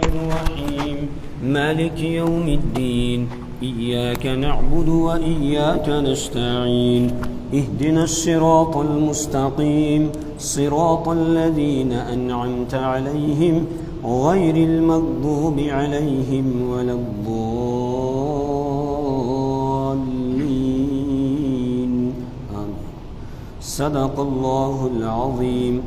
الرحيم مالك يوم الدين إياك نعبد وإياك نستعين اهدنا الصراط المستقيم صراط الذين أنعمت عليهم غير المغضوب عليهم ولا الضالين آمين صدق الله العظيم۔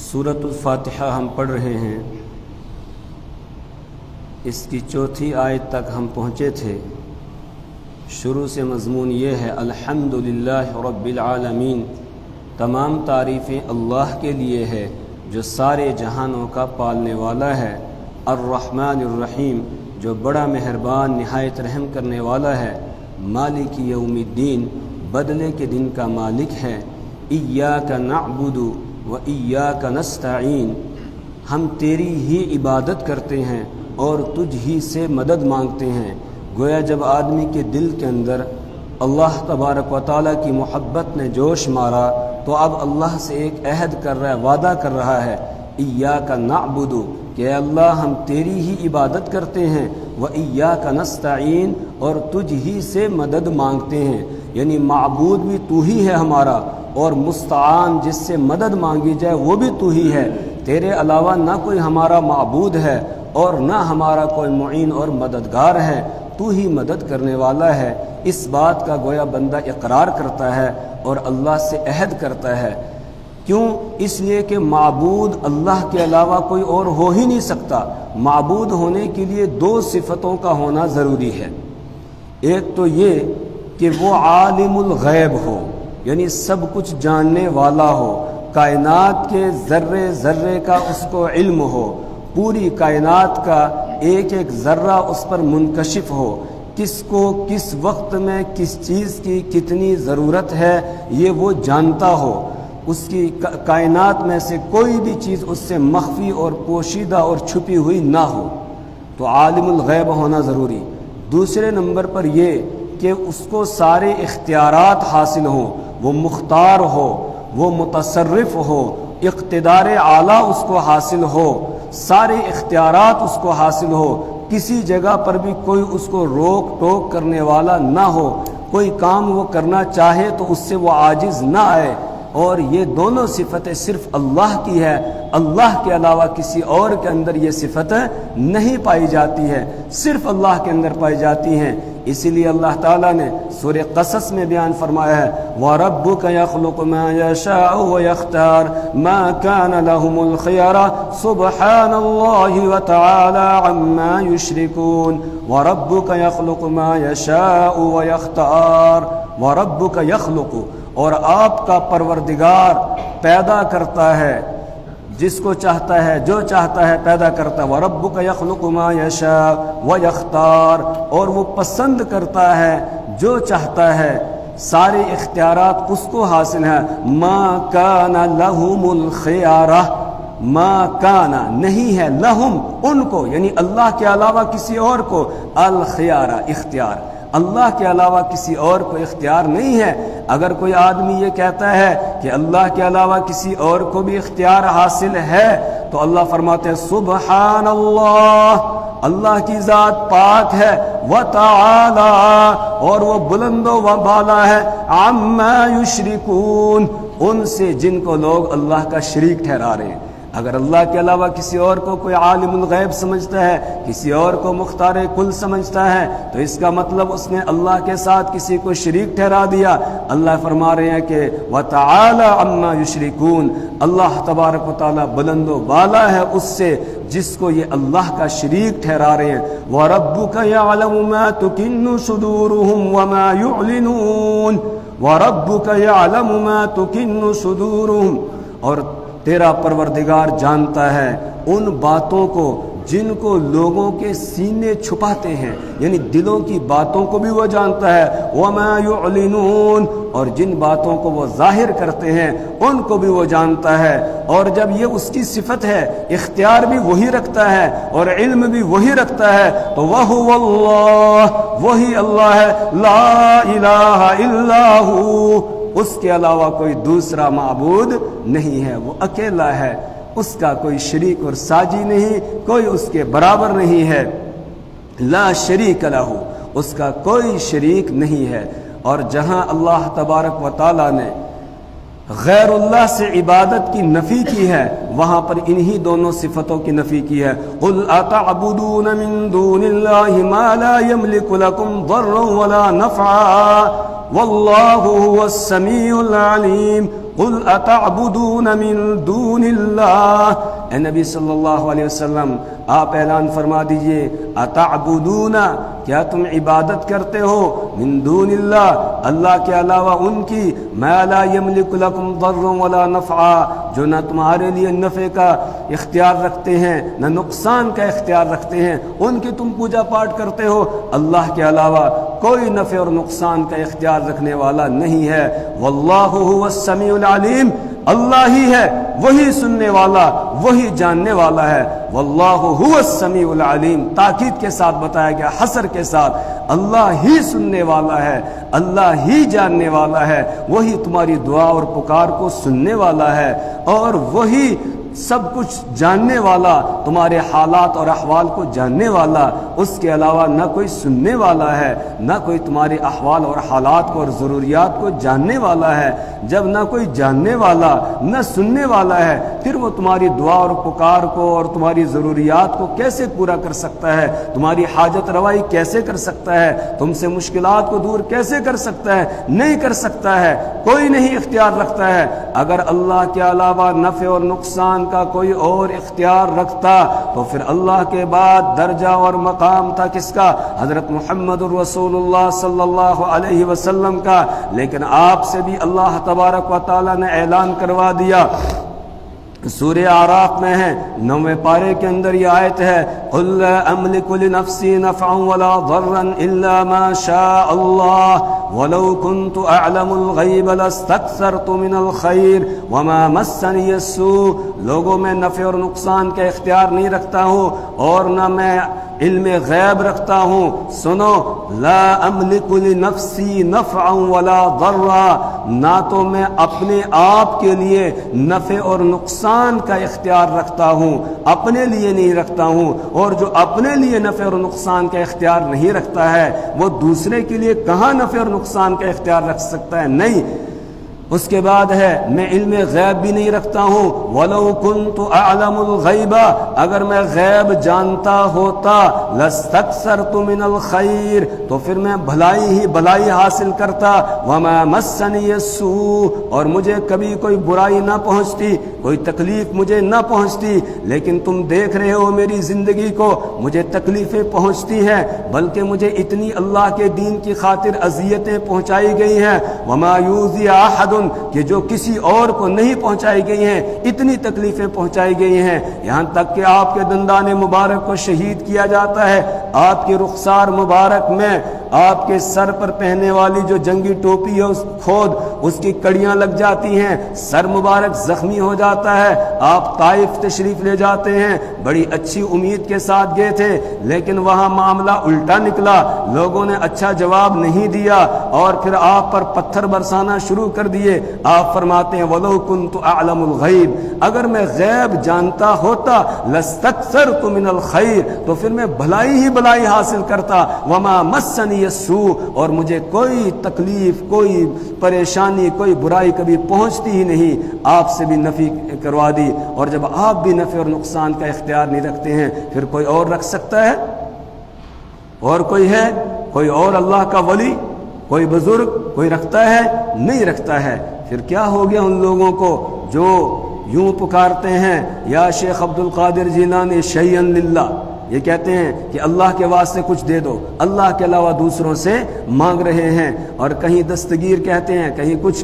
سورۃ الفاتحہ ہم پڑھ رہے ہیں، اس کی چوتھی آیت تک ہم پہنچے تھے۔ شروع سے مضمون یہ ہے الحمدللہ رب العالمین، تمام تعریفیں اللہ کے لیے ہے جو سارے جہانوں کا پالنے والا ہے۔ الرحمن الرحیم، جو بڑا مہربان نہایت رحم کرنے والا ہے۔ مالک یوم الدین، بدلے کے دن کا مالک ہے۔ ایاک نعبد و ایاک نستعین، ہم تیری ہی عبادت کرتے ہیں اور تجھ ہی سے مدد مانگتے ہیں۔ گویا جب آدمی کے دل کے اندر اللہ تبارک و تعالیٰ کی محبت نے جوش مارا تو اب اللہ سے ایک عہد کر رہا ہے، وعدہ کر رہا ہے، ایاک نعبد، کہ اے اللہ ہم تیری ہی عبادت کرتے ہیں، و ایاک نستعین، اور تجھ ہی سے مدد مانگتے ہیں، یعنی معبود بھی تو ہی ہے ہمارا، اور مستعان جس سے مدد مانگی جائے وہ بھی تو ہی ہے۔ تیرے علاوہ نہ کوئی ہمارا معبود ہے اور نہ ہمارا کوئی معین اور مددگار ہے، تو ہی مدد کرنے والا ہے۔ اس بات کا گویا بندہ اقرار کرتا ہے اور اللہ سے عہد کرتا ہے۔ کیوں؟ اس لیے کہ معبود اللہ کے علاوہ کوئی اور ہو ہی نہیں سکتا۔ معبود ہونے کے لیے دو صفتوں کا ہونا ضروری ہے۔ ایک تو یہ کہ وہ عالم الغیب ہو، یعنی سب کچھ جاننے والا ہو، کائنات کے ذرے ذرے کا اس کو علم ہو، پوری کائنات کا ایک ایک ذرہ اس پر منکشف ہو، کس کو کس وقت میں کس چیز کی کتنی ضرورت ہے یہ وہ جانتا ہو، اس کی کائنات میں سے کوئی بھی چیز اس سے مخفی اور پوشیدہ اور چھپی ہوئی نہ ہو، تو عالم الغیب ہونا ضروری۔ دوسرے نمبر پر یہ کہ اس کو سارے اختیارات حاصل ہوں، وہ مختار ہو، وہ متصرف ہو، اقتدار اعلیٰ اس کو حاصل ہو، سارے اختیارات اس کو حاصل ہو، کسی جگہ پر بھی کوئی اس کو روک ٹوک کرنے والا نہ ہو، کوئی کام وہ کرنا چاہے تو اس سے وہ عاجز نہ آئے۔ اور یہ دونوں صفتیں صرف اللہ کی ہے، اللہ کے علاوہ کسی اور کے اندر یہ صفتیں نہیں پائی جاتی ہے، صرف اللہ کے اندر پائی جاتی ہیں۔ اسی لیے اللہ تعالیٰ نے سورہ قصص میں بیان فرمایا ہے وَرَبُّكَ يَخْلُقُ مَا يَشَاءُ وَيَخْتَارُ مَا كَانَ لَهُمُ الْخِيَرَةُ سُبْحَانَ اللَّهِ وَتَعَالَى عَمَّا يُشْرِكُونَ وَرَبُّكَ يَخْلُقُ مَا يَشَاءُ وَيَخْتَارُ وَرَبُّكَ يَخْلُقُ، اور آپ کا پروردگار پیدا کرتا ہے جس کو چاہتا ہے، جو چاہتا ہے پیدا کرتا ہے۔ وَرَبُّكَ يَخْلُقُ مَا يَشَاءُ وَيَخْتَارُ، اور وہ پسند کرتا ہے جو چاہتا ہے، سارے اختیارات اس کو حاصل ہیں۔ مَا كَانَ لَهُمُ الْخِيَارَةُ، مَا كَانَ نہیں ہے، لَهُمْ ان کو، یعنی اللہ کے علاوہ کسی اور کو، الْخِيَارَةُ اختیار، اللہ کے علاوہ کسی اور کو اختیار نہیں ہے۔ اگر کوئی آدمی یہ کہتا ہے کہ اللہ کے علاوہ کسی اور کو بھی اختیار حاصل ہے تو اللہ فرماتے ہیں سبحان اللہ، اللہ کی ذات پاک ہے، وتعالی، اور وہ بلند و بالا ہے، عما یشرکون، ان سے جن کو لوگ اللہ کا شریک ٹھہرا رہے ہیں۔ اگر اللہ کے علاوہ کسی اور کو کوئی عالم الغیب سمجھتا ہے، کسی اور کو مختار کل سمجھتا ہے، تو اس کا مطلب اس نے اللہ کے ساتھ کسی کو شریک ٹھہرا دیا۔ اللہ فرما رہے ہیں کہ وَتَعَالَى عَمَّا يُشْرِكُونَ، اللہ تبارک و تعالیٰ بلند و بالا ہے اس سے جس کو یہ اللہ کا شریک ٹھہرا رہے ہیں۔ وَرَبُّكَ يَعْلَمُ مَا تُكِنُّ صُدُورُهُمْ وَمَا يُعْلِنُونَ وَرَبُّكَ يَعْلَمُ مَا تُكِنُّ صُدُورُهُمْ، اور تیرا پروردگار جانتا ہے ان باتوں کو جن کو لوگوں کے سینے چھپاتے ہیں، یعنی دلوں کی باتوں کو بھی وہ جانتا ہے، وَمَا يُعْلِنُونَ، اور جن باتوں کو وہ ظاہر کرتے ہیں ان کو بھی وہ جانتا ہے۔ اور جب یہ اس کی صفت ہے، اختیار بھی وہی رکھتا ہے اور علم بھی وہی رکھتا ہے، تو وَهُوَ اللَّهُ، وہی اللہ ہے، لَا إِلَٰهَ إِلَّا هُوَ، اس کے علاوہ کوئی دوسرا معبود نہیں ہے، وہ اکیلا ہے۔ اس کا کوئی شریک اور ساجی نہیں، کوئی اس کے برابر نہیں ہے۔ لا شریک لہ، اس کا کوئی شریک نہیں ہے۔ اور جہاں اللہ تبارک و تعالیٰ نے غیر اللہ سے عبادت کی نفی کی ہے، وہاں پر انہی دونوں صفتوں کی نفی کی ہے۔ قل اتعبدون من دون اللہ ما لا یملک لکم ضرا ولا نفعا واللہ هو السمیع العلیم۔ قل اتعبدون من دون اللہ، اے نبی صلی اللہ علیہ وسلم آپ اعلان فرما دیجئے، اتعبدون، کیا تم عبادت کرتے ہو، من دون اللہ، اللہ کے علاوہ ان کی، ما لا یملک لکم ضرا ولا نفعا، جو نہ تمہارے لیے نفع کا اختیار رکھتے ہیں نہ نقصان کا اختیار رکھتے ہیں، ان کی تم پوجا پاٹ کرتے ہو۔ اللہ کے علاوہ کوئی نفع اور نقصان کا اختیار رکھنے والا نہیں ہے۔ واللہ هو السمیع العلیم، اللہ ہی ہے وہی سننے والا، وہی جاننے والا ہے۔ واللہ هو السمیع العلیم، تاکید کے ساتھ بتایا گیا، حصر کے ساتھ، اللہ ہی سننے والا ہے، اللہ ہی جاننے والا ہے، وہی تمہاری دعا اور پکار کو سننے والا ہے، اور وہی سب کچھ جاننے والا، تمہارے حالات اور احوال کو جاننے والا، اس کے علاوہ نہ کوئی سننے والا ہے، نہ کوئی تمہارے احوال اور حالات کو اور ضروریات کو جاننے والا ہے۔ جب نہ کوئی جاننے والا نہ سننے والا ہے، پھر وہ تمہاری دعا اور پکار کو اور تمہاری ضروریات کو کیسے پورا کر سکتا ہے، تمہاری حاجت روائی کیسے کر سکتا ہے، تم سے مشکلات کو دور کیسے کر سکتا ہے؟ نہیں کر سکتا ہے، کوئی نہیں اختیار رکھتا ہے۔ اگر اللہ کے علاوہ نفع اور نقصان کا کوئی اور اختیار رکھتا تو پھر اللہ کے بعد درجہ اور مقام تھا کس کا؟ حضرت محمد الرسول اللہ صلی اللہ علیہ وسلم کا۔ لیکن آپ سے بھی اللہ تبارک و تعالی نے اعلان کروا دیا، سورہ اعراف میں ہے 9ویں پارے کے اندر یہ آیت ہے، قل لا املک لنفسی نفعا ولا ضرا الا ما شاء اللہ ولو كنت اعلم الغیب لاستكثرت من الخیر وما مسنی السوء۔ لوگوں میں نفع اور نقصان کا اختیار نہیں رکھتا ہوں اور نہ میں علم غیب رکھتا ہوں۔ سنو، لا املک لنفسی نفعا ولا ضرا، نہ تو میں اپنے آپ کے لیے نفع اور نقصان کا اختیار رکھتا ہوں، اپنے لیے نہیں رکھتا ہوں، اور جو اپنے لیے نفع اور نقصان کا اختیار نہیں رکھتا ہے وہ دوسرے کے لیے کہاں نفع اور نقصان کا اختیار رکھ سکتا ہے؟ نہیں۔ اس کے بعد ہے میں علم غیب بھی نہیں رکھتا ہوں، وَلَوْ كُنْتُ أَعْلَمُ الْغَيْبَ، اگر میں غیب جانتا ہوتا، لَاسْتَكْثَرْتُ مِنَ الْخَيْرِ، تو پھر میں بھلائی ہی بھلائی حاصل کرتا، وَمَا مَسَّنِيَ السُّوءُ، اور مجھے کبھی کوئی برائی نہ پہنچتی، کوئی تکلیف مجھے نہ پہنچتی۔ لیکن تم دیکھ رہے ہو میری زندگی کو، مجھے تکلیفیں پہنچتی ہیں، بلکہ مجھے اتنی اللہ کے دین کی خاطر اذیتیں پہنچائی گئی ہیں، وَمَا يُؤْذِي أَحَدٌ، کہ جو کسی اور کو نہیں پہنچائی گئی ہیں، اتنی تکلیفیں پہنچائی گئی ہیں، یہاں تک کہ آپ کے دندان مبارک کو شہید کیا جاتا ہے، آپ کے رخسار مبارک میں آپ کے سر پر پہننے والی جو جنگی ٹوپی ہے اس کھود اس کی کڑیاں لگ جاتی ہیں، سر مبارک زخمی ہو جاتا ہے، آپ طائف تشریف لے جاتے ہیں، بڑی اچھی امید کے ساتھ گئے تھے، لیکن وہاں معاملہ الٹا نکلا، لوگوں نے اچھا جواب نہیں دیا اور پھر آپ پر پتھر برسانا شروع کر دیے۔ آپ فرماتے ہیں وَلَوْ كُنْتُ أَعْلَمُ الْغَيْبَ، اگر میں غیب جانتا ہوتا، لَاسْتَكْثَرْتُ مِنَ الْخَيْرِ، تو پھر میں بھلائی ہی بھلائی حاصل کرتا، وَمَا مَسَّنِيَ السُّوءُ، اور مجھے کوئی تکلیف، کوئی پریشانی، کوئی برائی کبھی پہنچتی ہی نہیں۔ آپ سے بھی نفی کروا دی، اور جب آپ بھی نفع اور نقصان کا اختیار نہیں رکھتے ہیں پھر کوئی اور رکھ سکتا ہے؟ اور کوئی ہے؟ کوئی اور اللہ کا ولی، کوئی بزرگ کوئی رکھتا ہے؟ نہیں رکھتا ہے۔ پھر کیا ہو گیا ان لوگوں کو جو یوں پکارتے ہیں یا شیخ عبد القادر جیلانی شیئا للہ، یہ کہتے ہیں کہ اللہ کے واسطے کچھ دے دو، اللہ کے علاوہ دوسروں سے مانگ رہے ہیں، اور کہیں دستگیر کہتے ہیں، کہیں کچھ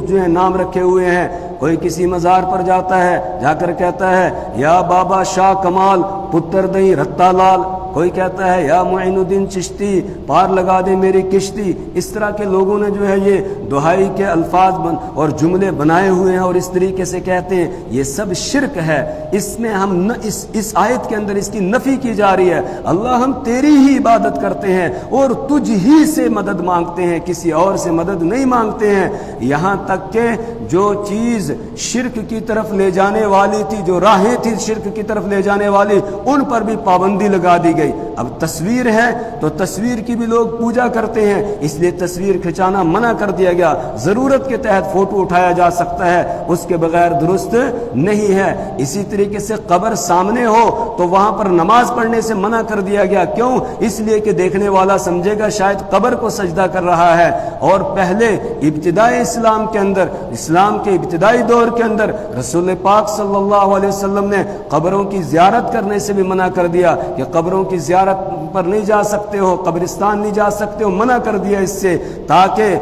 جو ہے نام رکھے ہوئے ہیں۔ کوئی کسی مزار پر جاتا ہے، جا کر کہتا ہے یا بابا شاہ کمال پتر دئی رتا لال، کوئی کہتا ہے یا معین الدین چشتی پار لگا دے میری کشتی. اس طرح کے لوگوں نے جو ہے یہ دہائی کے الفاظ اور جملے بنائے ہوئے ہیں اور اس طریقے سے کہتے ہیں. یہ سب شرک ہے. اس میں ہم اس آیت کے اندر اس کی نفی کی جا رہی ہے. اللہ ہم تیری ہی عبادت کرتے ہیں اور تجھ ہی سے مدد مانگتے ہیں, کسی اور سے مدد نہیں مانگتے ہیں. یہاں تک کہ جو چیز شرک کی طرف لے جانے والی تھی, جو راہیں تھی شرک کی طرف لے جانے والی, ان پر بھی پابندی لگا دی گئی. اب تصویر ہے تو تصویر کی بھی لوگ پوجا کرتے ہیں, اس لیے تصویر کھچانا منع کر دیا گیا. ضرورت کے تحت فوٹو اٹھایا جا سکتا ہے, اس کے بغیر درست نہیں ہے. اسی طریقے سے قبر سامنے ہو تو وہاں پر نماز پڑھنے سے منع کر دیا گیا. کیوں؟ اس لیے کہ دیکھنے والا سمجھے گا شاید قبر کو سجدہ کر رہا ہے. اور پہلے ابتدائی اسلام کے اندر, اسلام کے ابتدائی دور کے اندر رسول پاک صلی اللہ علیہ وسلم نے قبروں کی زیارت کرنے سے بھی منع کر دیا کہ قبروں کی زیارت پر نہیں جا سکتے ہو, قبرستان نہیں جا سکتے ہو, منع کر دیا اس سے, تاکہ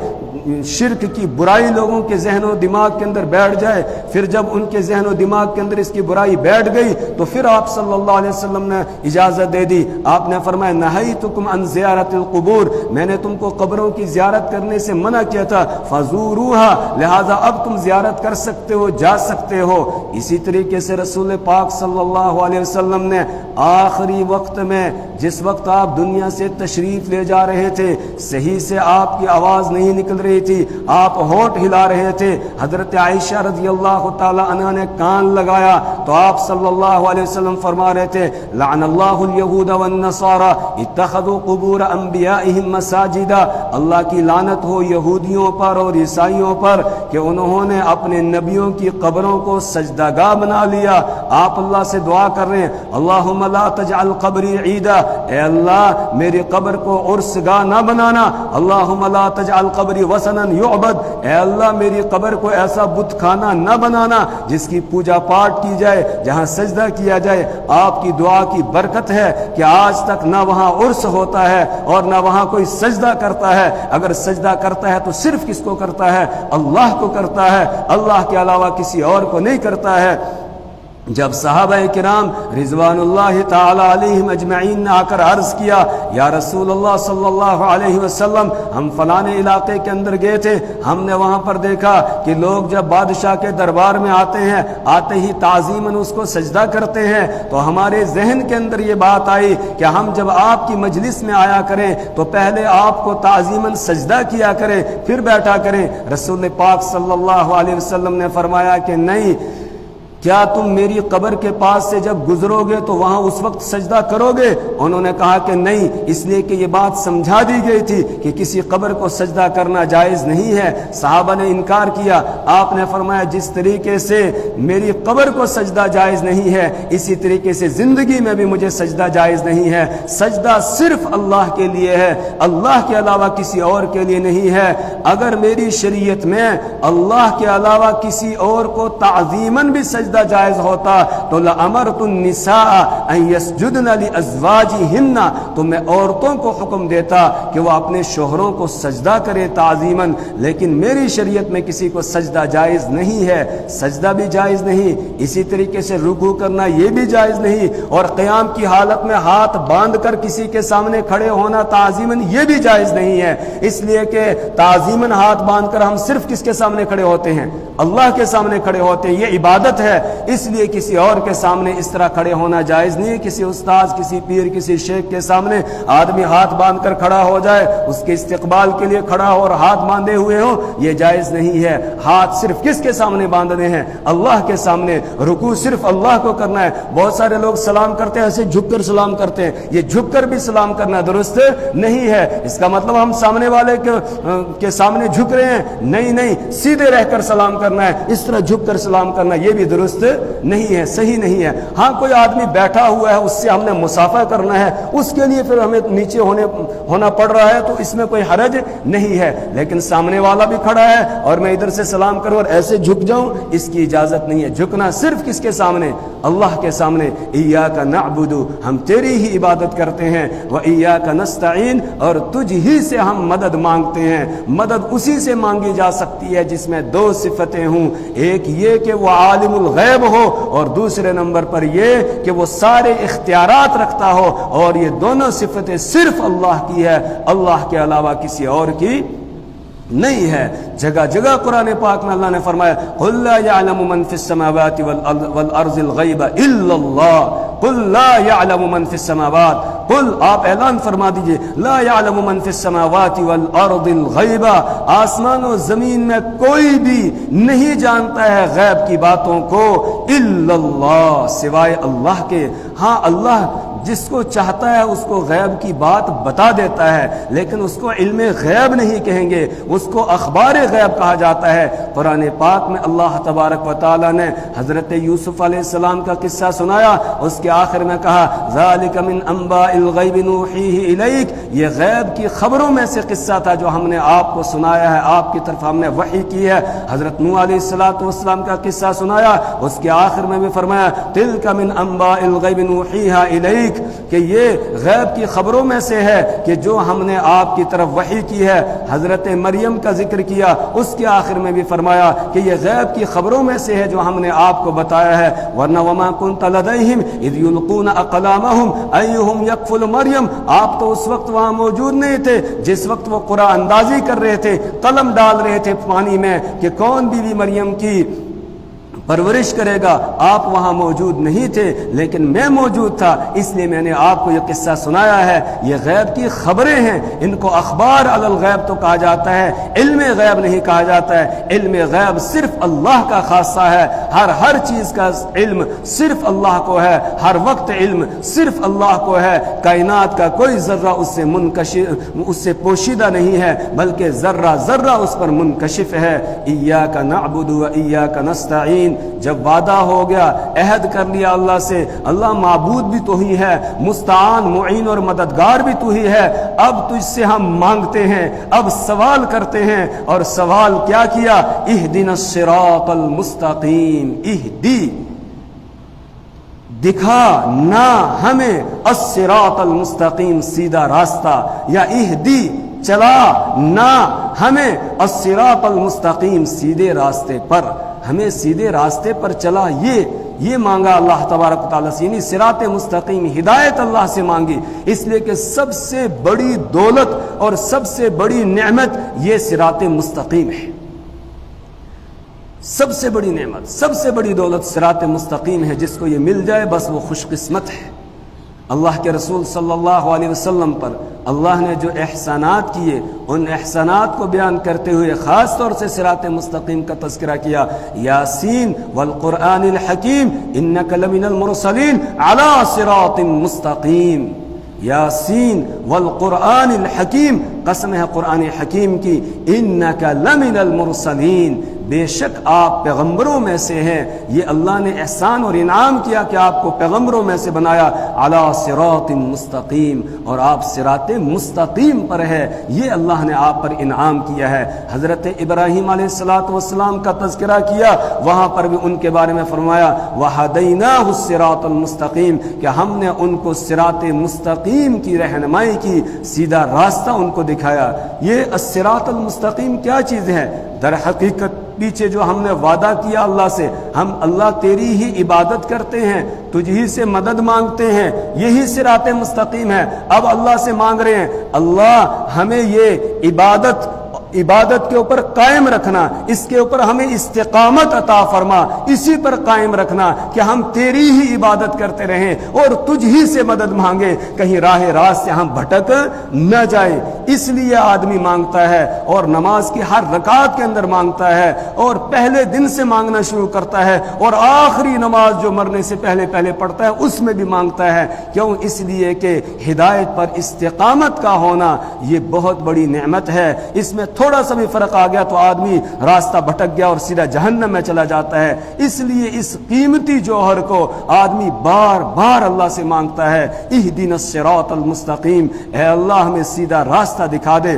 شرک کی برائی لوگوں کے ذہن و دماغ کے اندر بیٹھ جائے. پھر جب ان کے ذہن و دماغ کے اندر اس کی برائی بیٹھ گئی تو پھر آپ صلی اللہ علیہ وسلم نے اجازت دے دی. آپ نے فرمایا نہیتکم عن زیارت القبور, میں نے تم کو قبروں کی زیارت کرنے سے منع کیا تھا, فزوروها, لہذا اب تم زیارت کر سکتے ہو, جا سکتے ہو. اسی طریقے سے رسول پاک صلی اللہ علیہ وسلم نے آخری وقت میں, جس وقت آپ دنیا سے تشریف لے جا رہے تھے, صحیح سے آپ کی آواز نہیں نکل رہی تھی, آپ ہونٹ ہلا رہے تھے. حضرت عائشہ رضی اللہ تعالی عنہا نے کان لگایا تو آپ صلی اللہ علیہ وسلم فرما رہے تھے لعن اللہ الیہود والنصارى اتخذوا قبور انبیائہم مساجدا, اللہ کی لعنت ہو یہودیوں پر اور عیسائیوں پر کہ انہوں نے اپنے نبیوں کی قبروں کو سجدہ گاہ بنا لیا. آپ اللہ سے دعا کر رہے ہیں اللہم لا تجعل قبری عیدا, اے اللہ میری قبر کو عرس گاہ نہ بنانا. اللہم لا تجعل قبری وثنا یعبد, اے اللہ میری قبر کو ایسا بت خانہ نہ بنانا جس کی پوجا پاٹ کی جائے, جہاں سجدہ کیا جائے. آپ کی دعا کی برکت ہے کہ آج تک نہ وہاں عرس ہوتا ہے اور نہ وہاں کوئی سجدہ کرتا ہے. اگر سجدہ کرتا ہے تو صرف کس کو کرتا ہے؟ اللہ کو کرتا ہے, اللہ کے علاوہ کسی اور کو نہیں کرتا ہے. جب صحابہ کرام رضوان اللہ تعالی علیہم اجمعین نے آ کر عرض کیا یا رسول اللہ صلی اللہ علیہ وسلم, ہم فلانے علاقے کے اندر گئے تھے, ہم نے وہاں پر دیکھا کہ لوگ جب بادشاہ کے دربار میں آتے ہیں, آتے ہی تعظیماً اس کو سجدہ کرتے ہیں. تو ہمارے ذہن کے اندر یہ بات آئی کہ ہم جب آپ کی مجلس میں آیا کریں تو پہلے آپ کو تعظیماً سجدہ کیا کریں, پھر بیٹھا کریں. رسول پاک صلی اللہ علیہ وسلم نے فرمایا کہ نہیں, کیا تم میری قبر کے پاس سے جب گزرو گے تو وہاں اس وقت سجدہ کرو گے؟ انہوں نے کہا کہ نہیں, اس لیے کہ یہ بات سمجھا دی گئی تھی کہ کسی قبر کو سجدہ کرنا جائز نہیں ہے. صحابہ نے انکار کیا. آپ نے فرمایا جس طریقے سے میری قبر کو سجدہ جائز نہیں ہے, اسی طریقے سے زندگی میں بھی مجھے سجدہ جائز نہیں ہے. سجدہ صرف اللہ کے لیے ہے, اللہ کے علاوہ کسی اور کے لیے نہیں ہے. اگر میری شریعت میں اللہ کے علاوہ کسی اور کو تعظیماً بھی سجدہ جائز ہوتا تو لَأَمَرْتُ النِّسَاءَ أَن يَسْجُدْنَ لِأَزْوَاجِهِنَّ, تو میں عورتوں کو حکم دیتا کہ وہ اپنے شوہروں کو سجدہ کرے تعظیماً. لیکن میری شریعت میں کسی کو سجدہ جائز نہیں ہے, سجدہ بھی جائز نہیں, اسی طریقے سے رکوع کرنا یہ بھی جائز نہیں, اور قیام کی حالت میں ہاتھ باندھ کر کسی کے سامنے کھڑے ہونا تعظیماً یہ بھی جائز نہیں ہے. اس لیے کہ تعظیماً ہاتھ باندھ کر ہم صرف کس کے سامنے کھڑے ہوتے ہیں؟ اللہ کے سامنے کھڑے ہوتے ہیں, یہ عبادت ہے. اس لیے کسی اور کے سامنے اس طرح کھڑے ہونا جائز نہیں. کسی استاذ, کسی پیر, کسی شیخ کے سامنے آدمی ہاتھ باندھ کر کھڑا ہو جائے, اس کے استقبال کے لیے کھڑا ہو اور ہاتھ باندھے ہوئے ہو, یہ جائز نہیں ہے. ہاتھ صرف کس کے سامنے باندھنے ہیں؟ اللہ کے سامنے. رکوع صرف اللہ کو کرنا ہے. بہت سارے لوگ سلام کرتے ہیں ایسے جھک کر سلام کرتے ہیں, یہ جھک کر بھی سلام کرنا درست نہیں ہے. اس کا مطلب ہم سامنے والے کے سامنے جھک رہے ہیں, نہیں, سیدھے رہ کر سلام کرنا ہے. اس طرح جھک کر سلام کرنا یہ بھی درست نہیں ہے, صحیح نہیں ہے. ہاں کوئی آدمی بیٹھا ہوا ہے, اس سے ہم نے مصافحہ کرنا ہے, اس کے لیے پھر ہمیں نیچے ہونا پڑ رہا ہے, تو اس میں کوئی حرج نہیں ہے. لیکن سامنے والا بھی کھڑا ہے اور میں ادھر سے سلام کروں اور ایسے جھک جاؤں, اس کی اجازت نہیں ہے. جھکنا صرف کس کے سامنے؟ اللہ کے سامنے. ایاک نعبد, ہم تیری ہی عبادت کرتے ہیں, و ایاک نستعین, اور تجھ ہی سے ہم مدد مانگتے ہیں. مدد اسی سے مانگی جا سکتی ہے جس میں دو صفتیں ہوں. ایک یہ کہ وہ عالم الغیب ہو، اور دوسرے نمبر پر یہ کہ وہ سارے اختیارات رکھتا ہو، اور یہ دونوں صفتیں صرف اللہ کی ہے، اللہ کے علاوہ کسی اور کی نہیں ہے۔ جگہ جگہ قرآن پاک میں اللہ نے فرمایا قل لا يعلم من في السماوات والارض الغیب الا اللہ، قل لا يعلم من في السماوات، قل آپ اعلان فرما دیجئے لا يعلم من في السماوات والارض الغیب، آسمان و زمین میں کوئی بھی نہیں جانتا ہے غیب کی باتوں کو الا اللہ، سوائے اللہ کے۔ ہاں اللہ جس کو چاہتا ہے اس کو غیب کی بات بتا دیتا ہے، لیکن اس کو علم غیب نہیں کہیں گے، اس کو اخبار غیب کہا جاتا ہے۔ قرآن پاک میں اللہ تبارک و تعالی نے حضرت یوسف علیہ السلام کا قصہ سنایا، اس کے آخر میں کہا ذالک من انباء الغیب نوحیہ الیک، یہ غیب کی خبروں میں سے قصہ تھا جو ہم نے آپ کو سنایا ہے، آپ کی طرف ہم نے وحی کی ہے۔ حضرت نوح علیہ السلام کا قصہ سنایا، اس کے آخر میں بھی فرمایا تلک من انباء الغیب نوحیہ الیک، کہ یہ غیب کی خبروں میں سے ہے کہ جو ہم نے آپ کی طرف وحی کی ہے۔ حضرت مریم کا ذکر کیا، اس کے آخر میں بھی فرمایا کہ یہ غیب کی خبروں میں سے ہے جو ہم نے آپ کو بتایا ہے۔ ورنہ وما كنت لديهم اذ يلقون اقلامهم ايهم يكفل مریم، آپ تو اس وقت وہاں موجود نہیں تھے جس وقت وہ قرآن اندازی کر رہے تھے، قلم ڈال رہے تھے پانی میں کہ کون بی بی مریم کی پرورش کرے گا، آپ وہاں موجود نہیں تھے، لیکن میں موجود تھا، اس لیے میں نے آپ کو یہ قصہ سنایا ہے۔ یہ غیب کی خبریں ہیں، ان کو اخبار علی الغیب تو کہا جاتا ہے، علم غیب نہیں کہا جاتا ہے۔ علم غیب صرف اللہ کا خاصہ ہے، ہر چیز کا علم صرف اللہ کو ہے، ہر وقت علم صرف اللہ کو ہے۔ کائنات کا کوئی ذرہ اس سے پوشیدہ نہیں ہے، بلکہ ذرہ ذرہ اس پر منکشف ہے۔ ایاک نعبد و ایاک نستعین، جب وعدہ ہو گیا، عہد کر لیا اللہ سے، اللہ معبود بھی تو ہی ہے، مستعان معین اور مددگار بھی تو ہی ہے، اب تجھ سے ہم مانگتے ہیں، اب سوال کرتے ہیں۔ اور سوال کیا کیا؟ اہدنا الصراط المستقیم، اہدی دکھا نہ ہمیں الصراط المستقیم سیدھا راستہ، یا اہدی چلا نہ ہمیں الصراط المستقیم سیدھے راستے پر، ہمیں سیدھے راستے پر چلا، یہ مانگا اللہ تبارک و تعالیٰ سے، یعنی صراط مستقیم ہدایت اللہ سے مانگی، اس لیے کہ سب سے بڑی دولت اور سب سے بڑی نعمت یہ صراط مستقیم ہے۔ سب سے بڑی نعمت، سب سے بڑی دولت صراط مستقیم ہے، جس کو یہ مل جائے بس وہ خوش قسمت ہے۔ اللہ کے رسول صلی اللہ علیہ وسلم پر اللہ نے جو احسانات کیے، ان احسانات کو بیان کرتے ہوئے خاص طور سے صراط مستقیم کا تذکرہ کیا۔ یاسین والقرآن الحکیم انک لمن المرسلین علی صراط مستقیم، یاسین والقرآن الحکیم، قسم ہے قرآن حکیم کی، انک لمن المرسلین، بے شک آپ پیغمبروں میں سے ہیں۔ یہ اللہ نے احسان اور انعام کیا کہ آپ کو پیغمبروں میں سے بنایا، علی صراط مستقیم، اور آپ صراط مستقیم پر ہے، یہ اللہ نے آپ پر انعام کیا ہے۔ حضرت ابراہیم علیہ السلام کا تذکرہ کیا، وہاں پر بھی ان کے بارے میں فرمایا وَهَدَيْنَاهُ الصِّرَاطَ الْمُسْتَقِيمَ، کہ ہم نے ان کو صراط مستقیم کی رہنمائی کی، سیدھا راستہ ان کو دکھایا۔ یہ الصراط المستقیم کیا چیز ہے؟ در حقیقت پیچھے جو ہم نے وعدہ کیا اللہ سے، ہم اللہ تیری ہی عبادت کرتے ہیں، تجھ ہی سے مدد مانگتے ہیں، یہی صراط مستقیم ہے۔ اب اللہ سے مانگ رہے ہیں اللہ ہمیں یہ عبادت کے اوپر قائم رکھنا، اس کے اوپر ہمیں استقامت عطا فرما، اسی پر قائم رکھنا کہ ہم تیری ہی عبادت کرتے رہیں اور تجھ ہی سے مدد مانگیں، کہیں راہ راست سے ہم بھٹک نہ جائیں۔ اس لیے آدمی مانگتا ہے، اور نماز کی ہر رکعت کے اندر مانگتا ہے، اور پہلے دن سے مانگنا شروع کرتا ہے، اور آخری نماز جو مرنے سے پہلے پڑھتا ہے اس میں بھی مانگتا ہے۔ کیوں؟ اس لیے کہ ہدایت پر استقامت کا ہونا یہ بہت بڑی نعمت ہے۔ اس میں تھوڑا سا بھی فرق آ گیا تو آدمی راستہ بھٹک گیا اور سیدھا جہنم میں چلا جاتا ہے۔ اس لیے اس قیمتی جوہر کو آدمی بار بار اللہ سے مانگتا ہے، اہدنا الصراط المستقیم، اے اللہ ہمیں سیدھا راستہ دکھا دے۔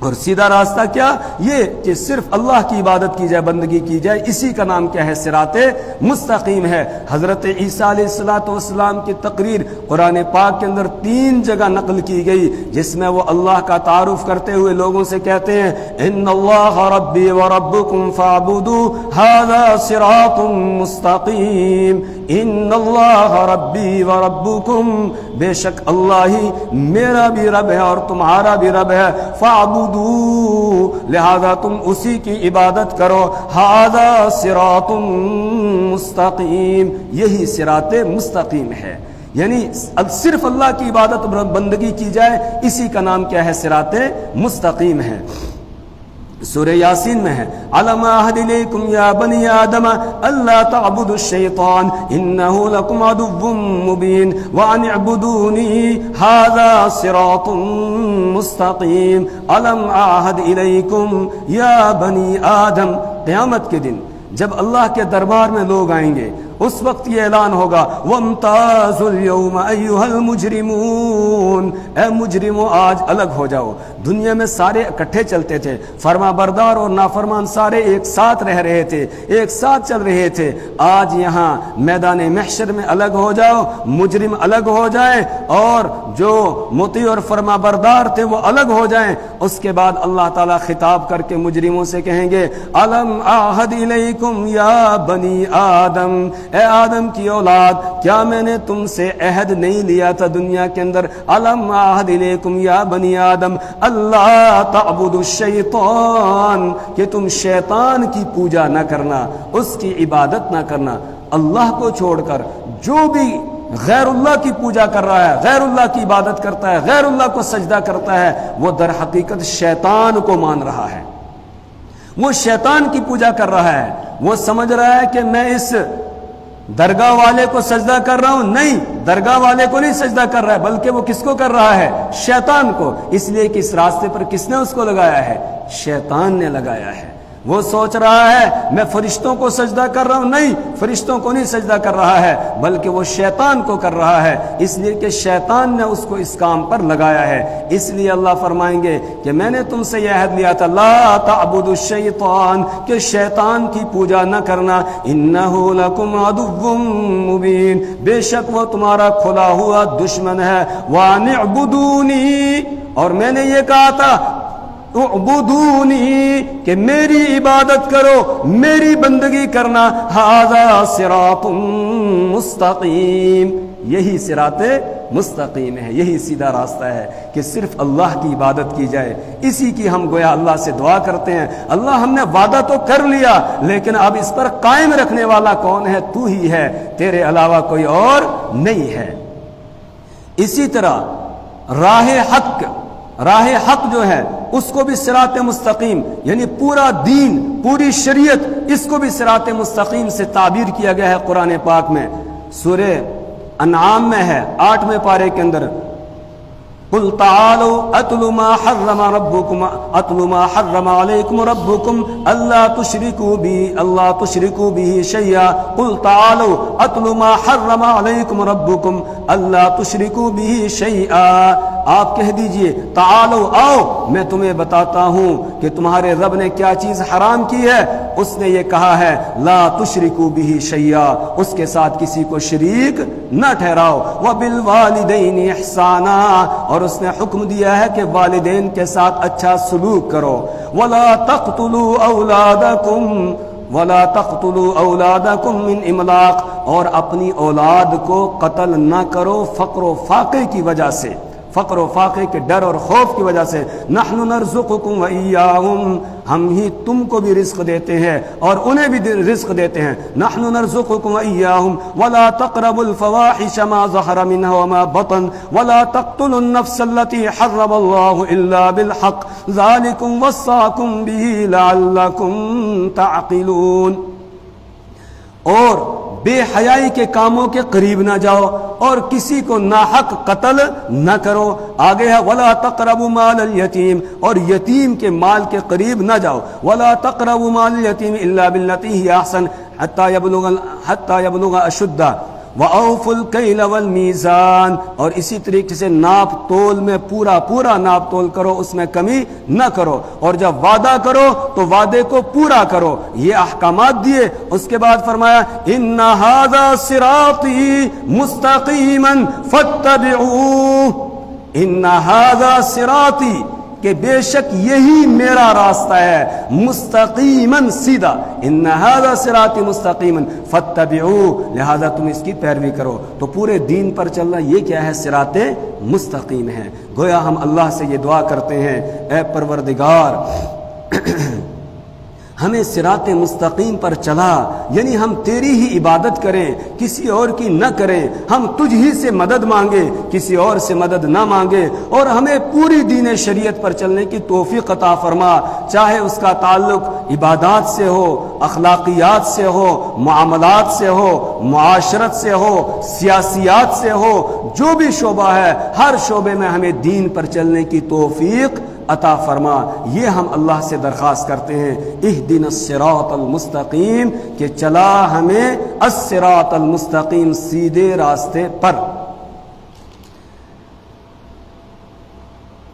اور سیدھا راستہ کیا؟ یہ کہ صرف اللہ کی عبادت کی جائے، بندگی کی جائے، اسی کا نام کیا ہے؟ صراط مستقیم ہے۔ حضرت عیسیٰ علیہ السلام کی تقریر قرآن پاک کے اندر 3 جگہ نقل کی گئی، جس میں وہ اللہ کا تعارف کرتے ہوئے لوگوں سے کہتے ہیں ان اللہ ربی و ربکم فاعبدوہ ھذا صراط مستقیم، ان اللہ ربی و ربکم، بے شک اللہ ہی میرا بھی رب ہے اور تمہارا بھی رب ہے، فاعبدوہ، لہذا تم اسی کی عبادت کرو، ھذا صراط مستقیم، یہی صراط مستقیم ہے۔ یعنی صرف اللہ کی عبادت بندگی کی جائے، اسی کا نام کیا ہے؟ صراط مستقیم ہے۔ سورہ یاسین میں ہے علم اعہد الیکم یا بنی آدم الا تعبدوا الشیطان انہ لکم عدو مبین وان اعبدونی ھذا صراط مستقیم۔ علم اعہد الیکم یا بنی آدم، قیامت کے دن جب اللہ کے دربار میں لوگ آئیں گے اس وقت یہ اعلان ہوگا وامتازوا اليوم ایھا المجرمون، اے مجرموں آج الگ ہو جاؤ۔ دنیا میں سارے اکٹھے چلتے تھے، فرما بردار اور نافرمان سارے ایک ساتھ رہ رہے تھے، ایک ساتھ چل رہے تھے۔ آج یہاں میدان محشر میں الگ ہو جاؤ، مجرم الگ ہو جائیں اور جو مطیع اور فرما بردار تھے وہ الگ ہو جائیں۔ اس کے بعد اللہ تعالیٰ خطاب کر کے مجرموں سے کہیں گے الم اعہد الیکم یا بنی آدم، اے آدم کی اولاد، کیا میں نے تم سے عہد نہیں لیا تھا دنیا کے اندر؟ الم اعہد الیکم یا بنی آدم اللہ تعبدوا الشیطان، کہ تم شیطان کی پوجا نہ کرنا، اس کی عبادت نہ کرنا۔ اللہ کو چھوڑ کر جو بھی غیر اللہ کی پوجا کر رہا ہے، غیر اللہ کی عبادت کرتا ہے، غیر اللہ کو سجدہ کرتا ہے، وہ در حقیقت شیطان کو مان رہا ہے، وہ شیطان کی پوجا کر رہا ہے۔ وہ سمجھ رہا ہے کہ میں اس درگاہ والے کو سجدہ کر رہا ہوں، نہیں، درگاہ والے کو نہیں سجدہ کر رہا ہے، بلکہ وہ کس کو کر رہا ہے؟ شیطان کو۔ اس لیے کہ اس راستے پر کس نے اس کو لگایا ہے؟ شیطان نے لگایا ہے۔ وہ سوچ رہا ہے میں فرشتوں کو سجدہ کر رہا ہوں، نہیں، فرشتوں کو نہیں سجدہ کر رہا ہے، بلکہ وہ شیطان کو کر رہا ہے، اس لیے کہ شیطان نے اس کو اس کام پر لگایا ہے۔ اس لیے اللہ فرمائیں گے کہ میں نے تم سے یہ عہد لیا تھا لا تعبدوا الشیطان، کہ شیطان کی پوجا نہ کرنا، انہ لکم عدو مبین، بے شک وہ تمہارا کھلا ہوا دشمن ہے، وان اعبدونی، اور میں نے یہ کہا تھا اعبدونی، کہ میری عبادت کرو، میری بندگی کرنا، ھذا صراط مستقیم، یہی صراط مستقیم ہے، یہی سیدھا راستہ ہے کہ صرف اللہ کی عبادت کی جائے۔ اسی کی ہم گویا اللہ سے دعا کرتے ہیں، اللہ ہم نے وعدہ تو کر لیا لیکن اب اس پر قائم رکھنے والا کون ہے؟ تو ہی ہے، تیرے علاوہ کوئی اور نہیں ہے۔ اسی طرح راہ حق جو ہے اس کو بھی صراط مستقیم، یعنی پورا دین، پوری شریعت، اس کو بھی صراط مستقیم سے تعبیر کیا گیا ہے قرآن پاک میں۔ سورہ انعام میں ہے 8ویں پارے کے اندر قل تعالوا اتل ما حرم ربكم عليكم ربكم الا تشركوا به شيئا قل تعالوا اتل ما حرم عليكم ربكم الا تشركوا به شيئا، آپ کہہ دیجئے تعالو، آؤ میں تمہیں بتاتا ہوں کہ تمہارے رب نے کیا چیز حرام کی ہے۔ اس نے یہ کہا ہے لا تشرکوا به شیئا، اس کے ساتھ کسی کو شریک نہ ٹھہراؤ، وبالوالدین احسانا، اور اس نے حکم دیا ہے کہ والدین کے ساتھ اچھا سلوک کرو، ولا تقتلوا اولادکم من املاق، اور اپنی اولاد کو قتل نہ کرو فقر و فاقے کی وجہ سے، فقر و فاقے کے ڈر اور خوف کی وجہ سے۔ نحن نرزقکم وإیاہم، ہم ہی تم کو بھی رزق دیتے ہیں اور انہیں بھی رزق دیتے ہیں۔ نحن نرزقکم وإیاہم ولا تقربوا الفواحش ما ظهر منها وما بطن ولا تقتلوا النفس التي حرم الله الا بالحق ذلكم وصاكم به لعلكم تعقلون، اور بے حیائی کے کاموں کے قریب نہ جاؤ اور کسی کو ناحق قتل نہ کرو۔ آگے ہے ولا تقربوا مال الیتیم، اور یتیم کے مال کے قریب نہ جاؤ، ولا تقربوا مال الیتیم الا بالتي هي احسن حتى يبلغ اشدہ، وَأَوْفُوا الْكَيْلَ وَالْمِيزَانَ، اور اسی طریقے سے ناپ تول میں پورا ناپ تول کرو، اس میں کمی نہ کرو، اور جب وعدہ کرو تو وعدے کو پورا کرو۔ یہ احکامات دیے، اس کے بعد فرمایا إِنَّ هَذَا صِرَاطِي مُسْتَقِيمًا فَاتَّبِعُوهُ، إِنَّ هَذَا صِرَاطِي، کہ بے شک یہی میرا راستہ ہے، مستقیماً سیدھا، ان ھذا صراطی مستقیماً فاتبعوہ، لہذا تم اس کی پیروی کرو۔ تو پورے دین پر چلنا یہ کیا ہے؟ صراط مستقیم ہے۔ گویا ہم اللہ سے یہ دعا کرتے ہیں، اے پروردگار ہمیں صراط مستقیم پر چلا، یعنی ہم تیری ہی عبادت کریں، کسی اور کی نہ کریں، ہم تجھ ہی سے مدد مانگے، کسی اور سے مدد نہ مانگے، اور ہمیں پوری دین شریعت پر چلنے کی توفیق عطا فرما، چاہے اس کا تعلق عبادات سے ہو، اخلاقیات سے ہو، معاملات سے ہو، معاشرت سے ہو، سیاسیات سے ہو، جو بھی شعبہ ہے ہر شعبے میں ہمیں دین پر چلنے کی توفیق عطا فرما۔ یہ ہم اللہ سے درخواست کرتے ہیں، اہدنا الصراط المستقیم، کہ چلا ہمیں الصراط المستقیم، سیدھے راستے پر۔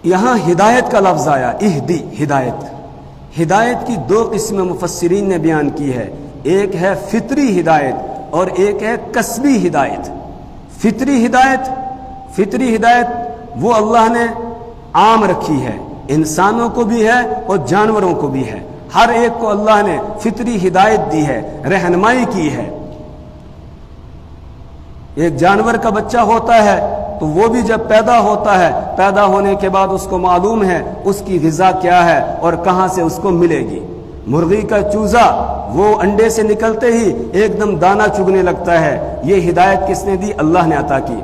یہاں ہدایت کا لفظ آیا، اہدی، ہدایت۔ ہدایت کی دو قسمیں مفسرین نے بیان کی ہے، ایک ہے فطری ہدایت اور ایک ہے کسبی ہدایت۔ فطری ہدایت وہ اللہ نے عام رکھی ہے، انسانوں کو بھی ہے اور جانوروں کو بھی ہے، ہر ایک کو اللہ نے فطری ہدایت دی ہے، رہنمائی کی ہے۔ ایک جانور کا بچہ ہوتا ہے تو وہ بھی جب پیدا ہوتا ہے، پیدا ہونے کے بعد اس کو معلوم ہے اس کی غذا کیا ہے اور کہاں سے اس کو ملے گی۔ مرغی کا چوزا وہ انڈے سے نکلتے ہی ایک دم دانہ چگنے لگتا ہے، یہ ہدایت کس نے دی؟ اللہ نے عطا کی،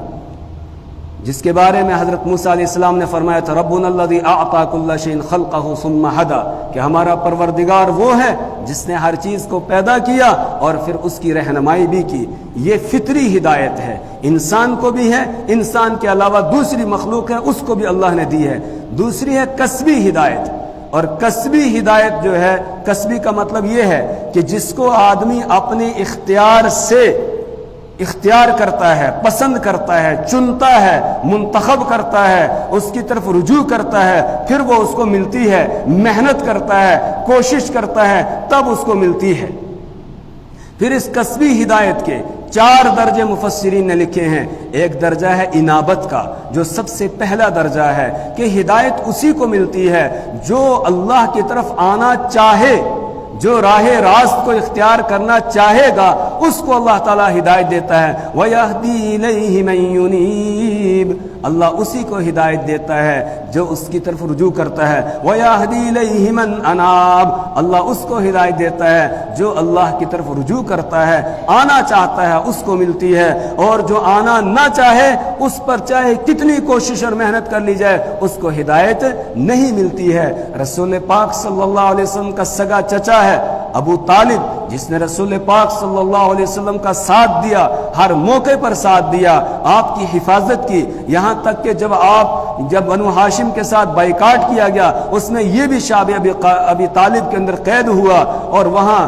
جس کے بارے میں حضرت موسیٰ علیہ السلام نے فرمایا تھا ربنا الذی اعطی کل شیء خلقہ ثم ہدی، کہ ہمارا پروردگار وہ ہے جس نے ہر چیز کو پیدا کیا اور پھر اس کی رہنمائی بھی کی۔ یہ فطری ہدایت ہے، انسان کو بھی ہے، انسان کے علاوہ دوسری مخلوق ہے اس کو بھی اللہ نے دی ہے۔ دوسری ہے کسبی ہدایت، اور کسبی ہدایت جو ہے، کسبی کا مطلب یہ ہے کہ جس کو آدمی اپنے اختیار سے اختیار کرتا ہے، پسند کرتا ہے، چنتا ہے، منتخب کرتا ہے، اس کی طرف رجوع کرتا ہے، پھر وہ اس کو ملتی ہے، محنت کرتا ہے، کوشش کرتا ہے، تب اس کو ملتی ہے۔ پھر اس کسبی ہدایت کے 4 درجے مفسرین نے لکھے ہیں۔ ایک درجہ ہے انابت کا، جو سب سے پہلا درجہ ہے کہ ہدایت اسی کو ملتی ہے جو اللہ کی طرف آنا چاہے، جو راہ راست کو اختیار کرنا چاہے گا اس کو اللہ تعالیٰ ہدایت دیتا ہے۔ وَيَهْدِي إِلَيْهِ مَن يُنِيبُ، اللہ اسی کو ہدایت دیتا ہے جو اس کی طرف رجوع کرتا ہے۔ وَيَهْدِي إِلَيْهِ مَن أَنَابَ، اللہ اس کو ہدایت دیتا ہے جو اللہ کی طرف رجوع کرتا ہے، آنا چاہتا ہے اس کو ملتی ہے، اور جو آنا نہ چاہے اس پر چاہے کتنی کوشش اور محنت کر لی جائے اس کو ہدایت نہیں ملتی ہے۔ رسول پاک صلی اللہ علیہ وسلم کا سگا چچا ہے ابو طالب، جس نے رسول پاک صلی اللہ علیہ وسلم کا ساتھ دیا، ہر موقع پر ساتھ دیا، آپ کی حفاظت کی، یہاں تک کہ جب بنو ہاشم کے ساتھ بائیکاٹ کیا گیا اس میں یہ بھی شعب ابی طالب کے اندر قید ہوا، اور وہاں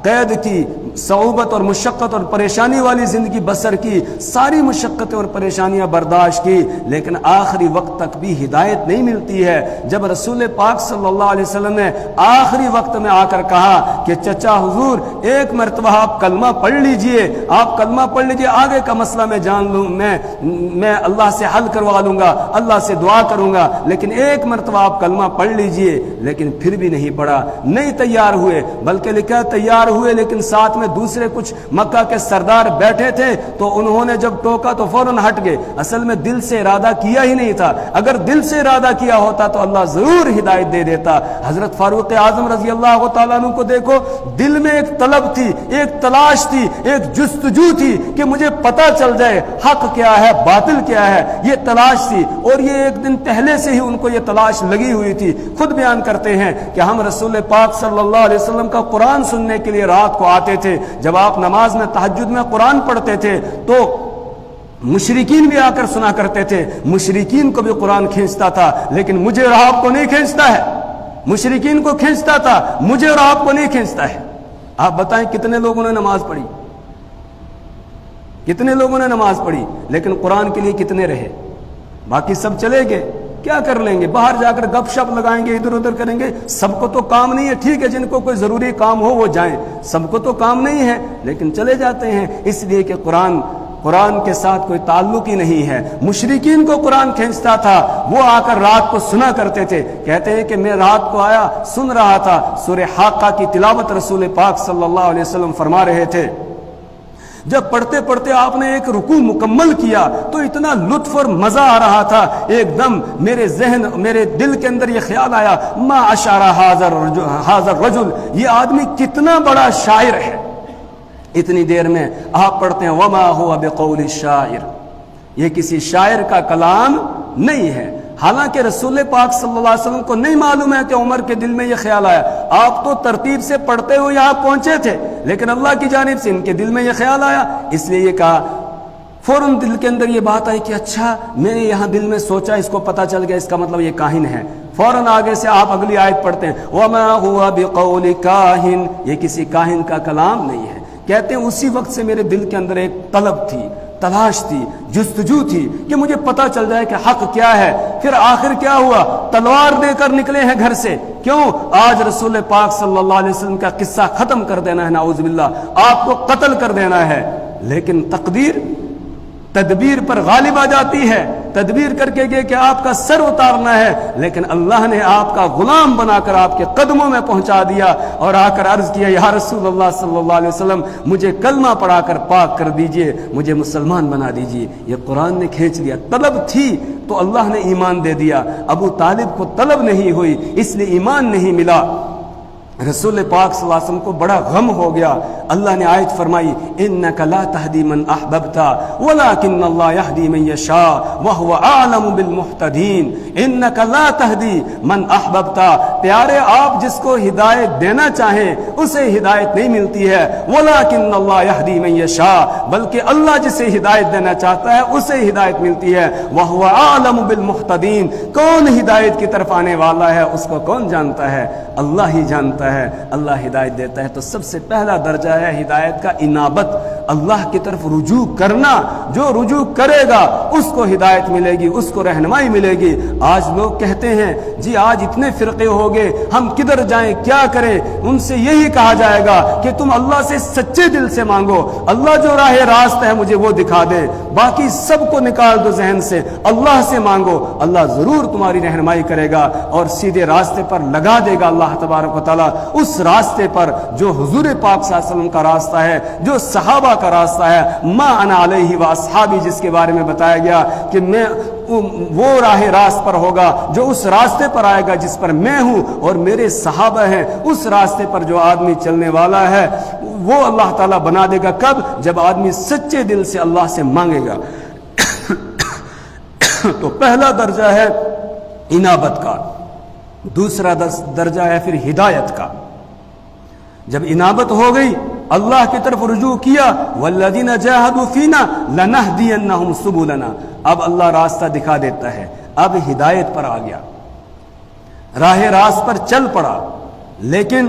قید کی صعوبت اور مشقت اور پریشانی والی زندگی بسر کی، ساری مشقتیں اور پریشانیاں برداشت کی، لیکن آخری وقت تک بھی ہدایت نہیں ملتی ہے۔ جب رسول پاک صلی اللہ علیہ وسلم نے آخری وقت میں آ کر کہا کہ چچا حضور ایک مرتبہ آپ کلمہ پڑھ لیجئے، آپ کلمہ پڑھ لیجئے، آگے کا مسئلہ میں جان لوں، میں اللہ سے حل کروا لوں گا، اللہ سے دعا کروں گا، لیکن ایک مرتبہ آپ کلمہ پڑھ لیجئے۔ لیکن پھر بھی نہیں پڑھا، نہیں تیار ہوئے، بلکہ لکھا تیار ہوئے لیکن ساتھ میں دوسرے کچھ مکہ کے سردار بیٹھے تھے، تو انہوں نے جب ٹوکا تو فوراً ہٹ گئے، اصل میں دل سے ارادہ کیا ہی نہیں تھا، اگر دل سے ارادہ کیا ہوتا تو اللہ ضرور ہدایت دے دیتا۔ حضرت فاروق اعظم رضی اللہ تعالیٰ عنہ کو دیکھو، دل میں ایک طلب تھی، ایک تلاش تھی، ایک جستجو تھی کہ مجھے پتہ چل جائے حق کیا ہے باطل کیا ہے، یہ تلاش تھی، اور یہ ایک دن پہلے سے ہی ان کو یہ تلاش لگی ہوئی تھی۔ خود بیان کرتے ہیں کہ ہم رسول پاک صلی اللہ علیہ وسلم کا قرآن سننے کے لیے رات کو آتے تھے، جب آپ نماز میں تہجد میں قرآن پڑھتے تھے تو مشرکین بھی آ کر سنا کرتے تھے، مشرکین کو بھی قرآن کھینچتا تھا، لیکن مجھے اور آپ کو نہیں کھینچتا ہے۔ مشرکین کو کھینچتا تھا، مجھے اور آپ کو نہیں کھینچتا ہے۔ آپ بتائیں کتنے لوگوں نے نماز پڑھی؟ کتنے لوگوں نے نماز پڑھی لیکن قرآن کے لیے کتنے رہے؟ باقی سب چلے گئے، کیا کر لیں گے؟ باہر جا کر گپ شپ لگائیں گے، ادھر ادھر کریں گے۔ سب کو تو کام نہیں ہے، ٹھیک ہے جن کو کوئی ضروری کام ہو وہ جائیں، سب کو تو کام نہیں ہے لیکن چلے جاتے ہیں، اس لیے کہ قرآن کے ساتھ کوئی تعلق ہی نہیں ہے۔ مشرکین کو قرآن کھینچتا تھا، وہ آ کر رات کو سنا کرتے تھے، کہتے ہیں کہ میں رات کو آیا سن رہا تھا، سورہ حاقہ کی تلاوت رسول پاک صلی اللہ علیہ وسلم فرما رہے تھے، جب پڑھتے پڑھتے آپ نے ایک رکوع مکمل کیا تو اتنا لطف اور مزہ آ رہا تھا، ایک دم میرے دل کے اندر یہ خیال آیا، ما اشعر ھذا الرجل، یہ آدمی کتنا بڑا شاعر ہے۔ اتنی دیر میں آپ پڑھتے ہیں وما هو بقول الشاعر، یہ کسی شاعر کا کلام نہیں ہے۔ حالانکہ رسول پاک صلی اللہ علیہ وسلم کو نہیں معلوم ہے کہ عمر کے دل میں یہ خیال آیا، آپ تو ترتیب سے پڑھتے ہوئے یہاں پہنچے تھے، لیکن اللہ کی جانب سے ان کے دل میں یہ خیال آیا، اس لیے یہ کہا، فوراً دل کے اندر یہ بات آئی کہ اچھا میں نے یہاں دل میں سوچا، اس کو پتہ چل گیا، اس کا مطلب یہ کاہن ہے۔ فوراً آگے سے آپ اگلی آیت پڑھتے ہیں وما هو بقول کاہن، یہ کسی کاہن کا کلام نہیں ہے۔ کہتے ہیں اسی وقت سے میرے دل کے اندر ایک طلب تھی، تلاش تھی، جستجو تھی کہ مجھے پتہ چل جائے کہ حق کیا ہے۔ پھر آخر کیا ہوا؟ تلوار دے کر نکلے ہیں گھر سے، کیوں؟ آج رسول پاک صلی اللہ علیہ وسلم کا قصہ ختم کر دینا ہے، نعوذ باللہ، آپ کو قتل کر دینا ہے۔ لیکن تدبیر پر غالب آ جاتی ہے، تدبیر کر کے گئے کہ آپ کا سر اتارنا ہے، لیکن اللہ نے آپ کا غلام بنا کر آپ کے قدموں میں پہنچا دیا اور آ کر عرض کیا یا رسول اللہ صلی اللہ علیہ وسلم مجھے کلمہ پڑھا کر پاک کر دیجئے، مجھے مسلمان بنا دیجئے۔ یہ قرآن نے کھینچ لیا، طلب تھی تو اللہ نے ایمان دے دیا۔ ابو طالب کو طلب نہیں ہوئی اس لیے ایمان نہیں ملا۔ رسول پاک صلی اللہ علیہ وسلم کو بڑا غم ہو گیا۔ اللہ نے آیت فرمائی انک لا تہدی من احببت ولکن اللہ یہدی من یشاء وہو اعلم بالمہتدین۔ انک لا تہدی من احببت، پیارے آپ جس کو ہدایت دینا چاہیں اسے ہدایت نہیں ملتی ہے، ولکن اللہ یہدی من یشاء، بلکہ اللہ جسے ہدایت دینا چاہتا ہے اسے ہدایت ملتی ہے، وہو اعلم بالمہتدین، کون ہدایت کی طرف آنے والا ہے اس کو کون جانتا ہے؟ اللہ ہی جانتا ہے۔ اللہ ہدایت دیتا ہے۔ تو سب سے پہلا درجہ ہے ہدایت کا انابت، اللہ کی طرف رجوع کرنا۔ جو رجوع کرے گا اس کو ہدایت ملے گی، اس کو رہنمائی ملے گی۔ آج لوگ کہتے ہیں جی آج اتنے فرقے ہو گئے، ہم کدھر جائیں، کیا کریں؟ ان سے یہی کہا جائے گا کہ تم اللہ سے سچے دل سے مانگو، اللہ جو راہ راست ہے مجھے وہ دکھا دے، باقی سب کو نکال دو ذہن سے، اللہ سے مانگو، اللہ ضرور تمہاری رہنمائی کرے گا اور سیدھے راستے پر لگا دے گا اللہ تبارک و تعالیٰ، اس راستے پر جو حضور پاک صلی اللہ علیہ وسلم کا راستہ ہے، جو صحابہ کا راستہ ہے، ما انا علیہ و اصحابی، جس کے بارے میں بتایا گیا کہ میں وہ راہ راست پر ہوگا جو اس راستے پر آئے گا جس پر میں ہوں اور میرے صحابہ ہیں، اس راستے پر جو آدمی چلنے والا ہے وہ اللہ تعالیٰ بنا دے گا۔ کب؟ جب آدمی سچے دل سے اللہ سے مانگے گا۔ تو پہلا درجہ ہے انابت کا، دوسرا درجہ ہے پھر ہدایت کا۔ جب انابت ہو گئی، اللہ کی طرف رجوع کیا، والذین جاہدوا فینا لنہدینہم سبلنا، اب اللہ راستہ دکھا دیتا ہے، اب ہدایت پر آ گیا، راہ راست پر چل پڑا، لیکن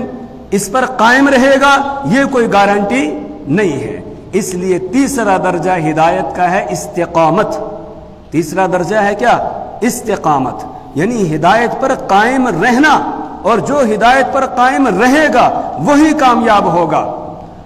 اس پر قائم رہے گا یہ کوئی گارنٹی نہیں ہے۔ اس لیے تیسرا درجہ ہدایت کا ہے استقامت۔ تیسرا درجہ ہے کیا؟ استقامت، یعنی ہدایت پر قائم رہنا، اور جو ہدایت پر قائم رہے گا وہی کامیاب ہوگا۔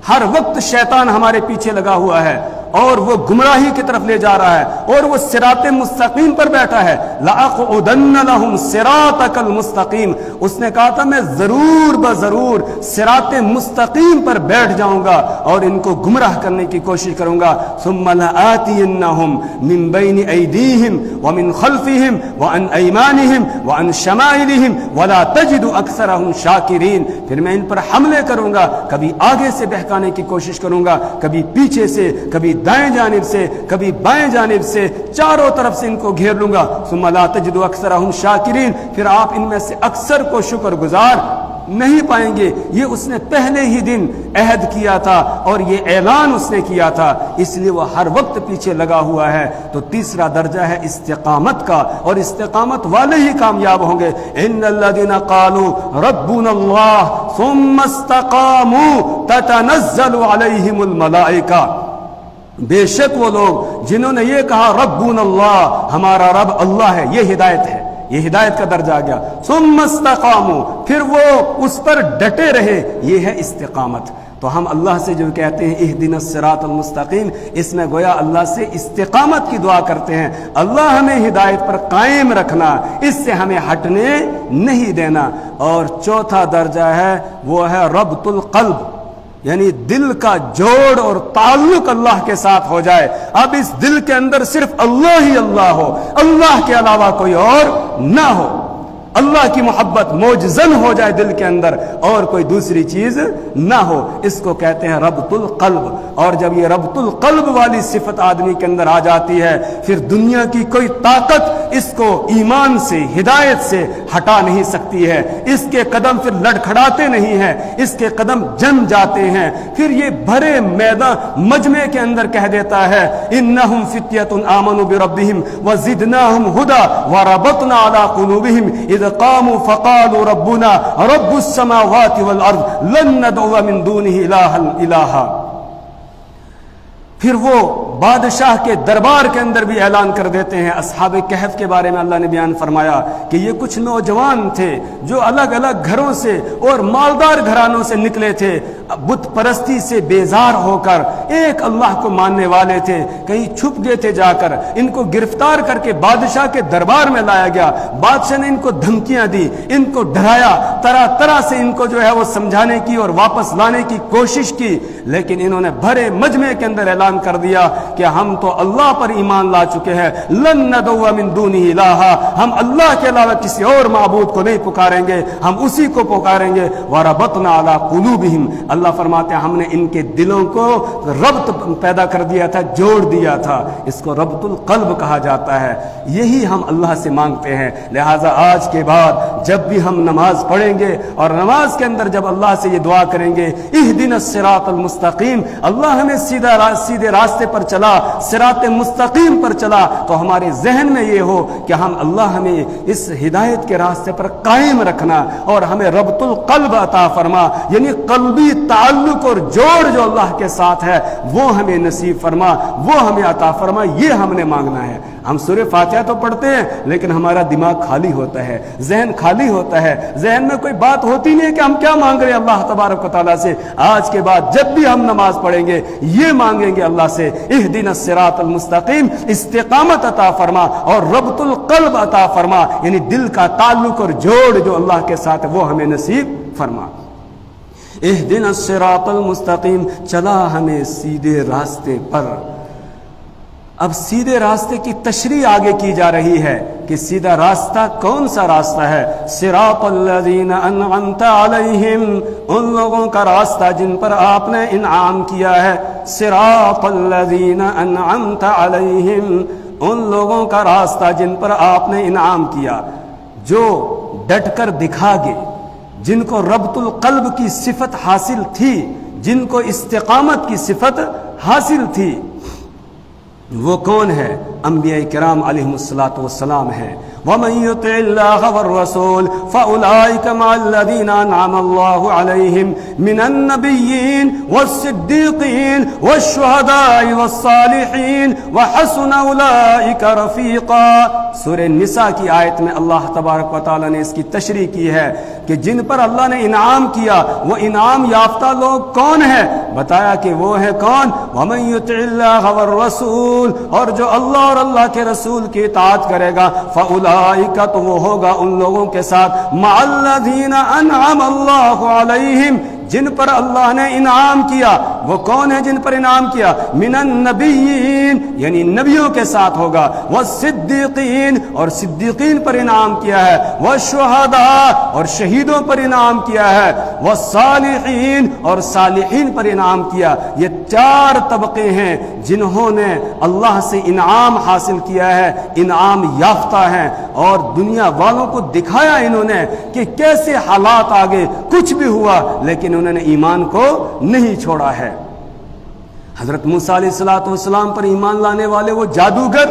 ہر وقت شیطان ہمارے پیچھے لگا ہوا ہے اور وہ گمراہی کی طرف لے جا رہا ہے اور وہ صراط مستقیم پر بیٹھا ہے۔ لَأَقْعُدَنَّ لَهُمْ صِرَاطَكَ الْمُسْتَقِيمَ، اس نے کہا تھا میں ضرور بضرور صراط مستقیم پر بیٹھ جاؤں گا اور ان کو گمراہ کرنے کی کوشش کروں گا۔ ثُمَّ لَآتِيَنَّهُمْ مِنْ بَيْنِ أَيْدِيهِمْ وَمِنْ خَلْفِهِمْ وَعَنْ أَيْمَانِهِمْ وَعَنْ شَمَائِلِهِمْ وَلَا تَجِدُ أَكْثَرَهُمْ شَاكِرِينَ، پھر میں ان پر حملے کروں گا، کبھی آگے سے بہکانے کی کوشش کروں گا، کبھی پیچھے سے، کبھی دائیں جانب سے، کبھی بائیں جانب سے، چاروں طرف سے ان کو گھیر لوں گا۔ ثم لا تجد اکثرهم شاکرین، پھر آپ ان میں سے اکثر کو شکر گزار نہیں پائیں گے۔ یہ اس نے پہلے ہی دن عہد کیا تھا اور یہ اعلان اس نے کیا تھا، اس لیے وہ ہر وقت پیچھے لگا ہوا ہے۔ تو تیسرا درجہ ہے استقامت کا، اور استقامت والے ہی کامیاب ہوں گے۔ ان الذين قالوا ربنا الله ثم استقاموا تتنزل عليهم الملائکہ، بے شک وہ لوگ جنہوں نے یہ کہا ربنا اللہ، ہمارا رب اللہ ہے، یہ ہدایت ہے، یہ ہدایت کا درجہ آ گیا۔ ثم استقاموا، پھر وہ اس پر ڈٹے رہے، یہ ہے استقامت۔ تو ہم اللہ سے جو کہتے ہیں اہدنا الصراط المستقیم، اس میں گویا اللہ سے استقامت کی دعا کرتے ہیں، اللہ ہمیں ہدایت پر قائم رکھنا، اس سے ہمیں ہٹنے نہیں دینا۔ اور چوتھا درجہ ہے وہ ہے ربط القلب، یعنی دل کا جوڑ اور تعلق اللہ کے ساتھ ہو جائے۔ اب اس دل کے اندر صرف اللہ ہی اللہ ہو، اللہ کے علاوہ کوئی اور نہ ہو، اللہ کی محبت موجزن ہو جائے دل کے اندر، اور کوئی دوسری چیز نہ ہو، اس کو کہتے ہیں ربط القلب۔ اور جب یہ ربط القلب والی صفت آدمی کے اندر آ جاتی ہے، پھر دنیا کی کوئی طاقت اس کو ایمان سے، ہدایت سے ہٹا نہیں سکتی ہے، اس کے قدم پھر لڑکھڑاتے نہیں ہیں، اس کے قدم جم جاتے ہیں۔ پھر یہ بھرے میدان مجمع کے اندر کہہ دیتا ہے انہم فتیۃ آمنوا بربہم وزدناہم ھدی وربطنا علی قلوبہم اذ قاموا فقالوا ربنا رب السماوات والارض لن ندعو من دونہ الہا۔ پھر وہ بادشاہ کے دربار کے اندر بھی اعلان کر دیتے ہیں۔ اصحاب کہف کے بارے میں اللہ نے بیان فرمایا کہ یہ کچھ نوجوان تھے جو الگ الگ گھروں سے اور مالدار گھرانوں سے نکلے تھے، بت پرستی سے بیزار ہو کر ایک اللہ کو ماننے والے تھے، کہیں چھپ گئے تھے جا کر، ان کو گرفتار کر کے بادشاہ کے دربار میں لایا گیا۔ بادشاہ نے ان کو دھمکیاں دی، ان کو ڈرایا، طرح طرح سے ان کو جو ہے وہ سمجھانے کی اور واپس لانے کی کوشش کی، لیکن انہوں نے بھرے مجمع کے اندر اعلان کر دیا کہ ہم تو اللہ پر ایمان لا چکے ہیں، لن ندعو من دونہ الہا، ہم اللہ کے علاوہ کسی اور معبود کو نہیں پکاریں گے، ہم اسی کو پکاریں گے۔ وربطنا علی قلوبہم، اللہ فرماتے ہیں ہم نے ان کے دلوں کو ربط پیدا کر دیا تھا، جوڑ دیا تھا، اس کو ربط القلب کہا جاتا ہے۔ یہی ہم اللہ سے مانگتے ہیں۔ لہٰذا آج کے بعد جب بھی ہم نماز پڑھیں گے اور نماز کے اندر جب اللہ سے یہ دعا کریں گے اہدنا الصراط المستقیم، اللہ ہمیں سیدھے راستے پر چلا، صراط مستقیم پر چلا، تو ہمارے ذہن میں یہ ہو کہ ہم اللہ ہمیں اس ہدایت کے راستے پر قائم رکھنا اور ہمیں ربط القلب عطا فرما، یعنی قلبی تعلق اور جوڑ جو اللہ کے ساتھ ہے وہ ہمیں نصیب فرما، وہ ہمیں عطا فرما، یہ ہم نے مانگنا ہے۔ ہم سورہ فاتحہ تو پڑھتے ہیں لیکن ہمارا دماغ خالی ہوتا ہے، ذہن خالی ہوتا ہے، ذہن میں کوئی بات ہوتی نہیں ہے کہ ہم کیا مانگ رہے ہیں اللہ تبارک و تعالیٰ سے۔ آج کے بعد جب بھی ہم نماز پڑھیں گے یہ مانگیں گے اللہ سے اہدنا الصراط المستقیم، استقامت عطا فرما اور ربط القلب عطا فرما، یعنی دل کا تعلق اور جوڑ جو اللہ کے ساتھ ہے وہ ہمیں نصیب فرما۔ اہدنا الصراط المستقیم، چلا ہمیں سیدھے راستے پر۔ اب سیدھے راستے کی تشریح آگے کی جا رہی ہے کہ سیدھا راستہ کون سا راستہ ہے؟ صراط الذین انعمت علیہم، ان لوگوں کا راستہ جن پر آپ نے انعام کیا ہے۔ صراط الذین انعمت علیہم، ان لوگوں کا راستہ جن پر آپ نے انعام کیا، جو ڈٹ کر دکھا گے، جن کو ربط القلب کی صفت حاصل تھی، جن کو استقامت کی صفت حاصل تھی، وہ کون ہے؟ انبیاء کرام علیہم الصلاۃ والسلام ہے۔ وَمَن يُطِعِ اللَّهَ وَالرَّسُولَ فَأُولَٰئِكَ مَعَ الَّذِينَ أَنْعَمَ اللَّهُ عَلَيْهِمْ مِنَ النَّبِيِّينَ وَالصِّدِّيقِينَ وَالشُّهَدَاءِ وَالصَّالِحِينَ وَحَسُنَ أُولَٰئِكَ رَفِيقًا۔ سورہ نساء کی آیت میں اللہ تبارک و تعالیٰ نے اس کی تشریح کی ہے کہ جن پر اللہ نے انعام کیا وہ انعام یافتہ لوگ کون ہیں؟ بتایا کہ وہ ہے کون؟ وَمَن يُطِعِ اللَّهَ وَالرَّسُولَ، اور جو اللہ اور اللہ کے رسول کی اطاعت کرے گا، فَأُولَٰئِكَ، تو وہ ہوگا ان لوگوں کے ساتھ، مَعَ الَّذِينَ أَنْعَمَ اللَّهُ عَلَيْهِمْ، جن پر اللہ نے انعام کیا۔ وہ کون ہے جن پر انعام کیا؟ من النبیین، یعنی نبیوں کے ساتھ ہوگا، والصدیقین، اور صدیقین پر انعام کیا ہے، والشہداء، اور شہیدوں پر انعام کیا ہے، والصالحین، اور صالحین پر انعام کیا۔ یہ چار طبقے ہیں جنہوں نے اللہ سے انعام حاصل کیا ہے، انعام یافتہ ہیں، اور دنیا والوں کو دکھایا انہوں نے کہ کیسے حالات آگے، کچھ بھی ہوا لیکن انہوں نے ایمان کو نہیں چھوڑا ہے۔ حضرت موسیٰ علیہ السلام پر ایمان لانے والے وہ جادوگر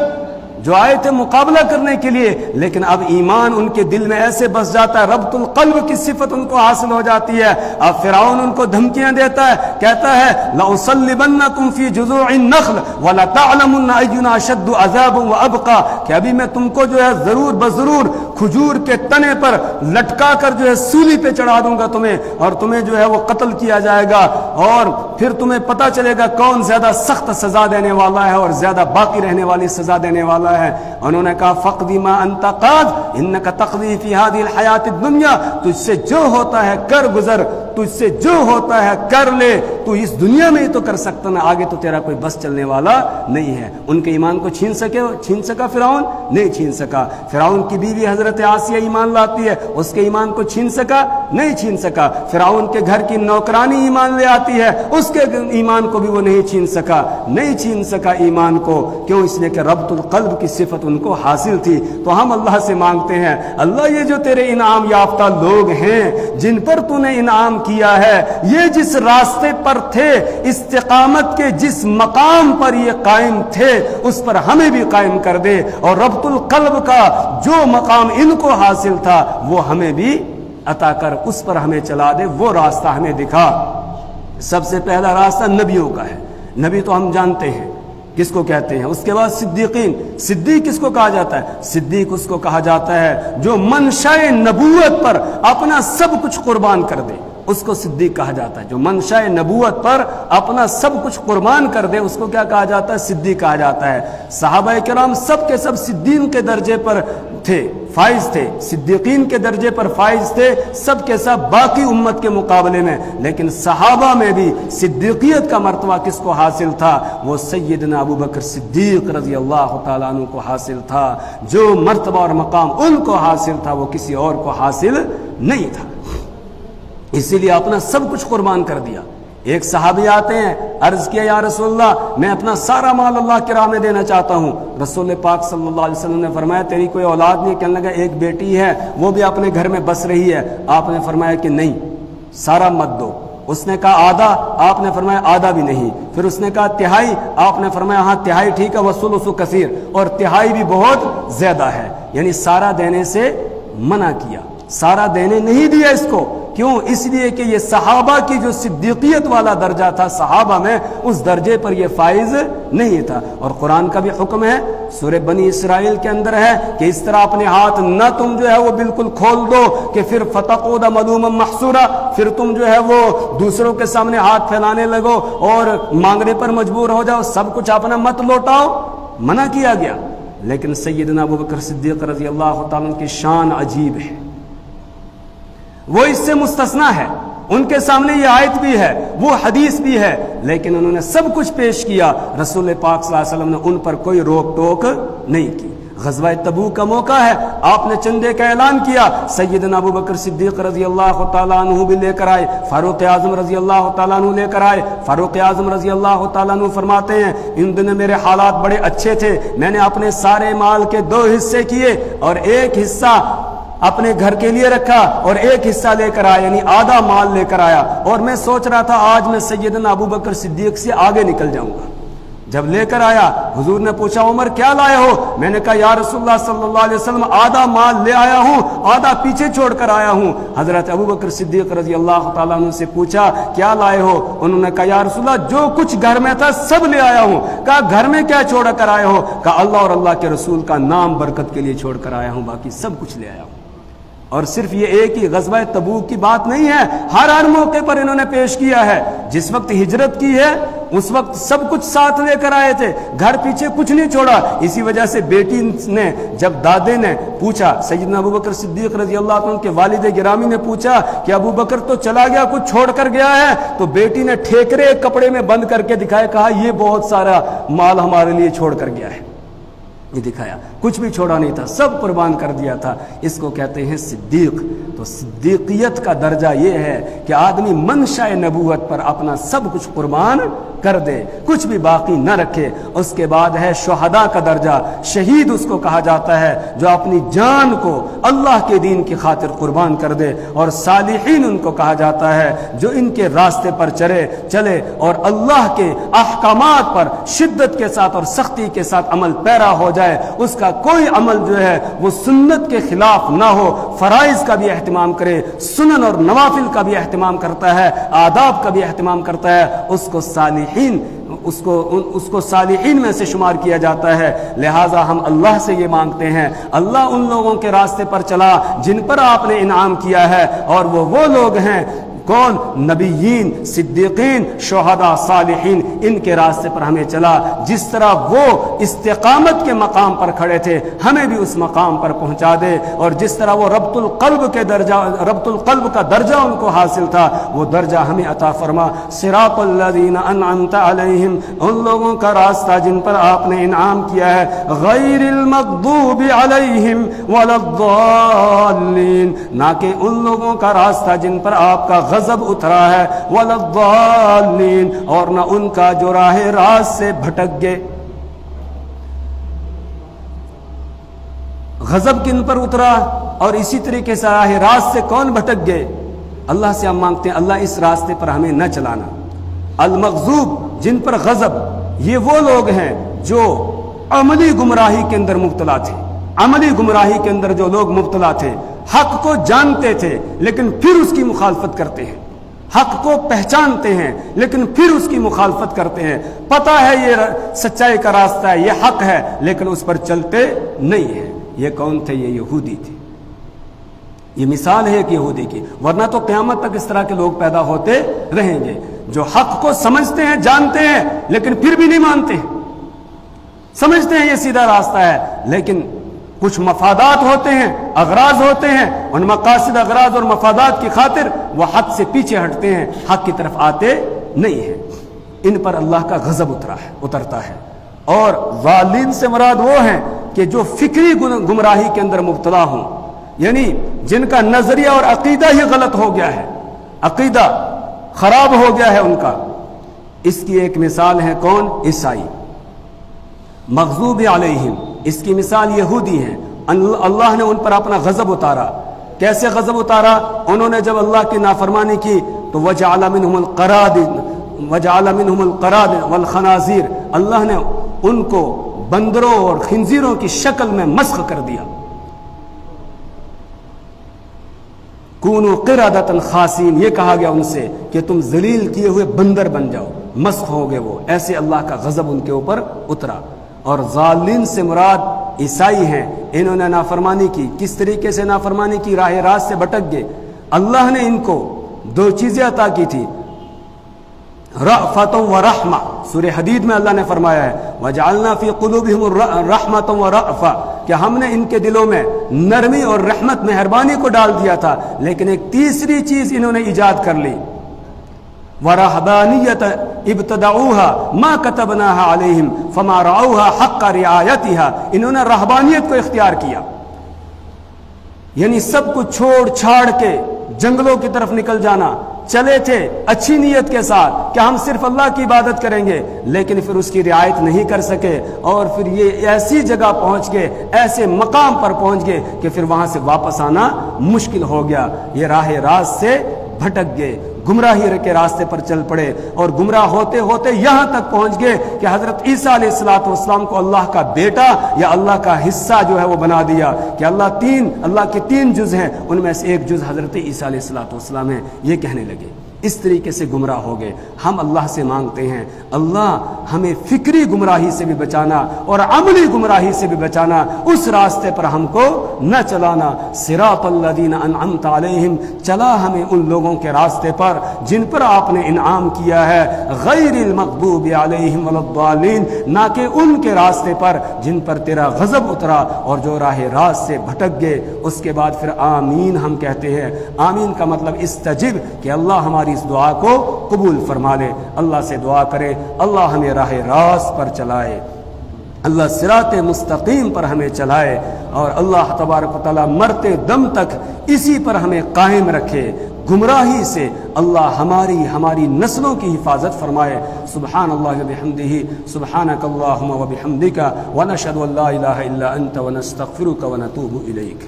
جو آئے تھے مقابلہ کرنے کے لیے، لیکن اب ایمان ان کے دل میں ایسے بس جاتا ہے، ربط القلب کی صفت ان کو حاصل ہو جاتی ہے۔ اب فرعون ان کو دھمکیاں دیتا ہے، کہتا ہے لَأُصَلِّبَنَّكُمْ فِي جُذُوعِ النَّخْلِ وَلَتَعْلَمُنَّ أَيُّنَا أَشَدُّ عَذَابًا وَأَبْقَىٰ، کہ ابھی میں تم کو جو ہے ضرور بضرور کھجور کے تنے پر لٹکا کر جو ہے سولی پہ چڑھا دوں گا تمہیں، اور تمہیں جو ہے وہ قتل کیا جائے گا، اور پھر تمہیں پتہ چلے گا کون زیادہ سخت سزا دینے والا ہے اور زیادہ باقی رہنے والی سزا دینے والا ہے۔ انہوں نے کہا فَقْضِ مَا أَنْتَ قَاضٍ إِنَّكَ تَقْضِي فِي هَذِهِ الْحَيَاةِ الدُّنْيَا، تجھ سے جو ہوتا ہے کر گزر، تجھ سے جو ہوتا ہے کر لے، تو اس دنیا میں ہی تو کر سکتا نا، آگے تو تیرا کوئی بس چلنے والا نہیں ہے۔ ان کے ایمان کو چھین سکا فرعون؟ نہیں چھین سکا۔ فرعون کی بیوی حضرت آسیہ ایمان لاتی ہے، اس کے ایمان کو چھین سکا؟ نہیں چھین سکا۔ فرعون کے گھر کی نوکرانی ایمان لے آتی ہے، اس کے ایمان کو بھی وہ نہیں چھین سکا، نہیں چھین سکا ایمان کو۔ کیوں؟ اس لیے کہ ربط القلب کی صفت ان کو حاصل تھی۔ تو ہم اللہ سے مانگتے ہیں، اللہ یہ جو تیرے انعام یافتہ لوگ ہیں جن پر تو نے انعام کیا ہے، یہ جس راستے پر تھے، استقامت کے جس مقام پر یہ قائم تھے، اس پر ہمیں بھی قائم کر دے، اور ربط القلب کا جو مقام ان کو حاصل تھا وہ ہمیں بھی عطا کر، اس پر ہمیں چلا دے، وہ راستہ ہمیں دکھا۔ سب سے پہلا راستہ نبیوں کا ہے۔ نبی تو ہم جانتے ہیں کس کو کہتے ہیں۔ اس کے بعد صدیقین۔ صدیق کس کو کہا جاتا ہے؟ صدیق اس کو کہا جاتا ہے جو منشاء نبوت پر اپنا سب کچھ قربان کر دے، اس کو صدیق کہا جاتا ہے۔ جو منشاء نبوت پر اپنا سب کچھ قربان کر دے، اس کو کیا کہا جاتا ہے؟ صدیق کہا جاتا ہے۔ صحابہ کرام سب کے سب صدیق کے درجے پر تھے، فائز تھے، صدیقین کے درجے پر فائز تھے، سب کے سب باقی امت کے مقابلے میں۔ لیکن صحابہ میں بھی صدیقیت کا مرتبہ کس کو حاصل تھا؟ وہ سیدنا ابو بکر صدیق رضی اللہ تعالیٰ عنہ کو حاصل تھا۔ جو مرتبہ اور مقام ان کو حاصل تھا وہ کسی اور کو حاصل نہیں تھا، اسی لیے اپنا سب کچھ قربان کر دیا۔ ایک صحابی آتے ہیں، عرض کیا یا رسول اللہ میں اپنا سارا مال اللہ کی راہ میں دینا چاہتا ہوں۔ رسول پاک صلی اللہ علیہ وسلم نے فرمایا تیری کوئی اولاد نہیں؟ کہنے لگا ایک بیٹی ہے، وہ بھی اپنے گھر میں بس رہی ہے۔ آپ نے فرمایا کہ نہیں، سارا مت دو۔ اس نے کہا آدھا؟ آپ نے فرمایا آدھا بھی نہیں۔ پھر اس نے کہا تہائی؟ آپ نے فرمایا ہاں تہائی ٹھیک ہے، وَالثُلُثُ کثیر، اور تہائی بھی بہت زیادہ ہے، یعنی سارا دینے سے منع کیا، سارا دینے نہیں دیا اس کو۔ کیوں؟ اس لیے کہ یہ صحابہ کی جو صدیقیت والا درجہ تھا صحابہ میں، اس درجے پر یہ فائز نہیں تھا۔ اور قرآن کا بھی حکم ہے، سورہ بنی اسرائیل کے اندر ہے کہ اس طرح اپنے ہاتھ نہ تم جو ہے وہ بالکل کھول دو کہ پھر فتقعد ملوما محسورا، پھر تم جو ہے وہ دوسروں کے سامنے ہاتھ پھیلانے لگو اور مانگنے پر مجبور ہو جاؤ، سب کچھ اپنا مت لوٹاؤ، منع کیا گیا۔ لیکن سیدنا ابو بکر صدیق رضی اللہ تعالیٰ کی شان عجیب ہے، وہ اس سے مستثنا ہے۔ ان کے سامنے یہ آیت بھی ہے، وہ حدیث بھی ہے، لیکن انہوں نے سب کچھ پیش کیا۔ رسول پاک صلی اللہ علیہ وسلم نے ان پر کوئی روک ٹوک نہیں کی۔ غزوہ تبوک کا موقع ہے، آپ نے چندے کا اعلان کیا، سیدنا ابو بکر صدیق رضی اللہ تعالیٰ عنہ بھی لے کر آئے، فاروق اعظم رضی اللہ تعالیٰ عنہ لے کر آئے۔ فاروق اعظم رضی اللہ تعالیٰ عنہ فرماتے ہیں ان دنوں میرے حالات بڑے اچھے تھے، میں نے اپنے سارے مال کے 2 حصے کیے، اور ایک حصہ اپنے گھر کے لیے رکھا اور ایک حصہ لے کر آیا، یعنی آدھا مال لے کر آیا، اور میں سوچ رہا تھا آج میں سیدنا ابو بکر صدیق سے آگے نکل جاؤں گا۔ جب لے کر آیا، حضور نے پوچھا عمر کیا لائے ہو؟ میں نے کہا یا رسول اللہ صلی اللہ علیہ وسلم آدھا مال لے آیا ہوں، آدھا پیچھے چھوڑ کر آیا ہوں۔ حضرت ابو بکر صدیق رضی اللہ تعالیٰ عنہ سے پوچھا کیا لائے ہو؟ انہوں نے کہا یا رسول اللہ جو کچھ گھر میں تھا سب لے آیا ہوں۔ کہا گھر میں کیا چھوڑ کر آئے ہو؟ کہا اللہ اور اللہ کے رسول کا نام برکت کے لیے چھوڑ کر آیا ہوں، باقی سب کچھ لے آیا ہوں۔ اور صرف یہ ایک ہی غزوہ تبوک کی بات نہیں ہے، ہر موقع پر انہوں نے پیش کیا ہے۔ جس وقت ہجرت کی ہے اس وقت سب کچھ ساتھ لے کر آئے تھے، گھر پیچھے کچھ نہیں چھوڑا۔ اسی وجہ سے بیٹی نے جب دادے نے پوچھا، سیدنا ابو بکر صدیق رضی اللہ عنہ کے والد گرامی نے پوچھا کہ ابو بکر تو چلا گیا، کچھ چھوڑ کر گیا ہے؟ تو بیٹی نے ٹھیکرے ایک کپڑے میں بند کر کے دکھایا، کہا یہ بہت سارا مال ہمارے لیے چھوڑ کر گیا ہے۔ یہ دکھایا کچھ بھی چھوڑا نہیں تھا، سب قربان کر دیا تھا۔ اس کو کہتے ہیں صدیق۔ تو صدیقیت کا درجہ یہ ہے کہ آدمی منشاء نبوت پر اپنا سب کچھ قربان کر دے، کچھ بھی باقی نہ رکھے۔ اس کے بعد ہے شہداء کا درجہ، شہید اس کو کہا جاتا ہے جو اپنی جان کو اللہ کے دین کی خاطر قربان کر دے، اور صالحین ان کو کہا جاتا ہے جو ان کے راستے پر چلے اور اللہ کے احکامات پر شدت کے ساتھ اور سختی کے ساتھ عمل پیرا ہو جائے، اس کا کوئی عمل جو ہے وہ سنت کے خلاف نہ ہو، فرائض کا بھی اہتمام کرے، سنن اور نوافل کا بھی اہتمام کرتا ہے، آداب کا بھی اہتمام کرتا ہے، اس کو صالحین میں سے شمار کیا جاتا ہے۔ لہٰذا ہم اللہ سے یہ مانگتے ہیں، اللہ ان لوگوں کے راستے پر چلا جن پر آپ نے انعام کیا ہے، اور وہ لوگ ہیں کون؟ نبیین، صدیقین، شہداء، صالحین، ان کے راستے پر ہمیں چلا۔ جس طرح وہ استقامت کے مقام پر کھڑے تھے ہمیں بھی اس مقام پر پہنچا دے، اور جس طرح وہ ربط القلب کا درجہ ان کو حاصل تھا وہ درجہ ہمیں عطا فرما۔ صراط الذین انعمت علیہم، ان لوگوں کا راستہ جن پر آپ نے انعام کیا ہے، غیر المغضوب علیہم ولا الضالین، نہ کہ ان لوگوں کا راستہ جن پر آپ کا غضب اترا ہے، ولا الضالین، اور نہ ان کا جو راہ راست سے بھٹک گئے۔ غضب کن پر اترا اور اسی طریقے سے راہ راست سے کون بھٹک گئے؟ اللہ سے ہم مانگتے ہیں اللہ اس راستے پر ہمیں نہ چلانا۔ المغضوب، جن پر غضب، یہ وہ لوگ ہیں جو عملی گمراہی کے اندر مبتلا تھے۔ عملی گمراہی کے اندر جو لوگ مبتلا تھے، حق کو جانتے تھے لیکن پھر اس کی مخالفت کرتے ہیں، حق کو پہچانتے ہیں لیکن پھر اس کی مخالفت کرتے ہیں، پتہ ہے یہ سچائی کا راستہ ہے، یہ حق ہے، لیکن اس پر چلتے نہیں ہیں۔ یہ کون تھے؟ یہ یہودی تھے۔ یہ مثال ہے ایک یہودی کی، ورنہ تو قیامت تک اس طرح کے لوگ پیدا ہوتے رہیں گے جو حق کو سمجھتے ہیں، جانتے ہیں، لیکن پھر بھی نہیں مانتے، سمجھتے ہیں یہ سیدھا راستہ ہے، لیکن کچھ مفادات ہوتے ہیں، اغراض ہوتے ہیں، ان مقاصد، اغراض اور مفادات کی خاطر وہ حق سے پیچھے ہٹتے ہیں، حق کی طرف آتے نہیں ہیں۔ ان پر اللہ کا غضب اترتا ہے۔ اور ضالین سے مراد وہ ہیں کہ جو فکری گمراہی کے اندر مبتلا ہوں، یعنی جن کا نظریہ اور عقیدہ ہی غلط ہو گیا ہے، عقیدہ خراب ہو گیا ہے ان کا۔ اس کی ایک مثال ہے کون؟ عیسائی۔ مغضوب علیہم، اس کی مثال یہودی ہیں، اللہ نے ان پر اپنا غضب اتارا۔ کیسے غضب اتارا؟ انہوں نے جب اللہ کی نافرمانی کی تو وجعل منہم القراد والخنازیر، اللہ نے ان کو بندروں اور خنزیروں کی شکل میں مسخ کر دیا۔ کونوا قردۃ خاسین، یہ کہا گیا ان سے کہ تم ذلیل کیے ہوئے بندر بن جاؤ، مسخ ہو گئے وہ، ایسے اللہ کا غضب ان کے اوپر اترا۔ اور ضالین سے مراد عیسائی ہیں، انہوں نے نافرمانی کی۔ کس طریقے سے نافرمانی کی؟ راہ راست سے بھٹک گئے۔ اللہ نے ان کو دو چیزیں عطا کی تھی، رأفۃ و رحمہ۔ سورہ حدید میں اللہ نے فرمایا ہے وجعلنا فی قلوبہم رحمۃ و رأفہ، کہ ہم نے ان کے دلوں میں نرمی اور رحمت، مہربانی کو ڈال دیا تھا، لیکن ایک تیسری چیز انہوں نے ایجاد کر لی، وَرَهْبَانِيَّةَ ابْتَدَعُوهَا مَا كَتَبْنَاهَا عَلَيْهِمْ فَمَا رَعَوْهَا حَقَّ رِعَایَتِهَا، انہوں نے رہبانیت کو اختیار کیا، یعنی سب کچھ چھوڑ چھاڑ کے جنگلوں کی طرف نکل جانا۔ چلے تھے اچھی نیت کے ساتھ کہ ہم صرف اللہ کی عبادت کریں گے، لیکن پھر اس کی رعایت نہیں کر سکے، اور پھر یہ ایسی جگہ پہنچ گئے، ایسے مقام پر پہنچ گئے کہ پھر وہاں سے واپس آنا مشکل ہو گیا۔ یہ راہ راست سے بھٹک گئے، گمراہی کے راستے پر چل پڑے، اور گمراہ ہوتے ہوتے یہاں تک پہنچ گئے کہ حضرت عیسیٰ علیہ السلام کو اللہ کا بیٹا یا اللہ کا حصہ جو ہے وہ بنا دیا، کہ اللہ کے تین جز ہیں، ان میں سے ایک جز حضرت عیسیٰ علیہ السلام ہے، یہ کہنے لگے۔ اس طریقے سے گمراہ ہو گئے۔ ہم اللہ سے مانگتے ہیں اللہ ہمیں فکری گمراہی سے بھی بچانا اور عملی گمراہی سے بھی بچانا، اس راستے پر ہم کو نہ چلانا۔ صراط الذین انعمت علیہم، چلا ہمیں ان لوگوں کے راستے پر جن پر آپ نے انعام کیا ہے، غیر المغضوب علیہم ولا الضالین، نہ کہ ان کے راستے پر جن پر تیرا غضب اترا اور جو راہ راست سے بھٹک گئے۔ اس کے بعد پھر آمین ہم کہتے ہیں۔ آمین کا مطلب استجب، کہ اللہ ہماری اس دعا کو قبول فرما لے۔ اللہ سے دعا کرے اللہ ہمیں راہ راست پر چلائے، اللہ صراط مستقیم پر ہمیں چلائے، اور اللہ تبارک و تعالی مرتے دم تک اسی پر ہمیں قائم رکھے، گمراہی سے اللہ ہماری نسلوں کی حفاظت فرمائے۔ سبحان اللہ وبحمدہ، سبحانک اللہم وبحمدک، ونشہد ان لا الہ الا انت ونستغفرک ونتوب الیک۔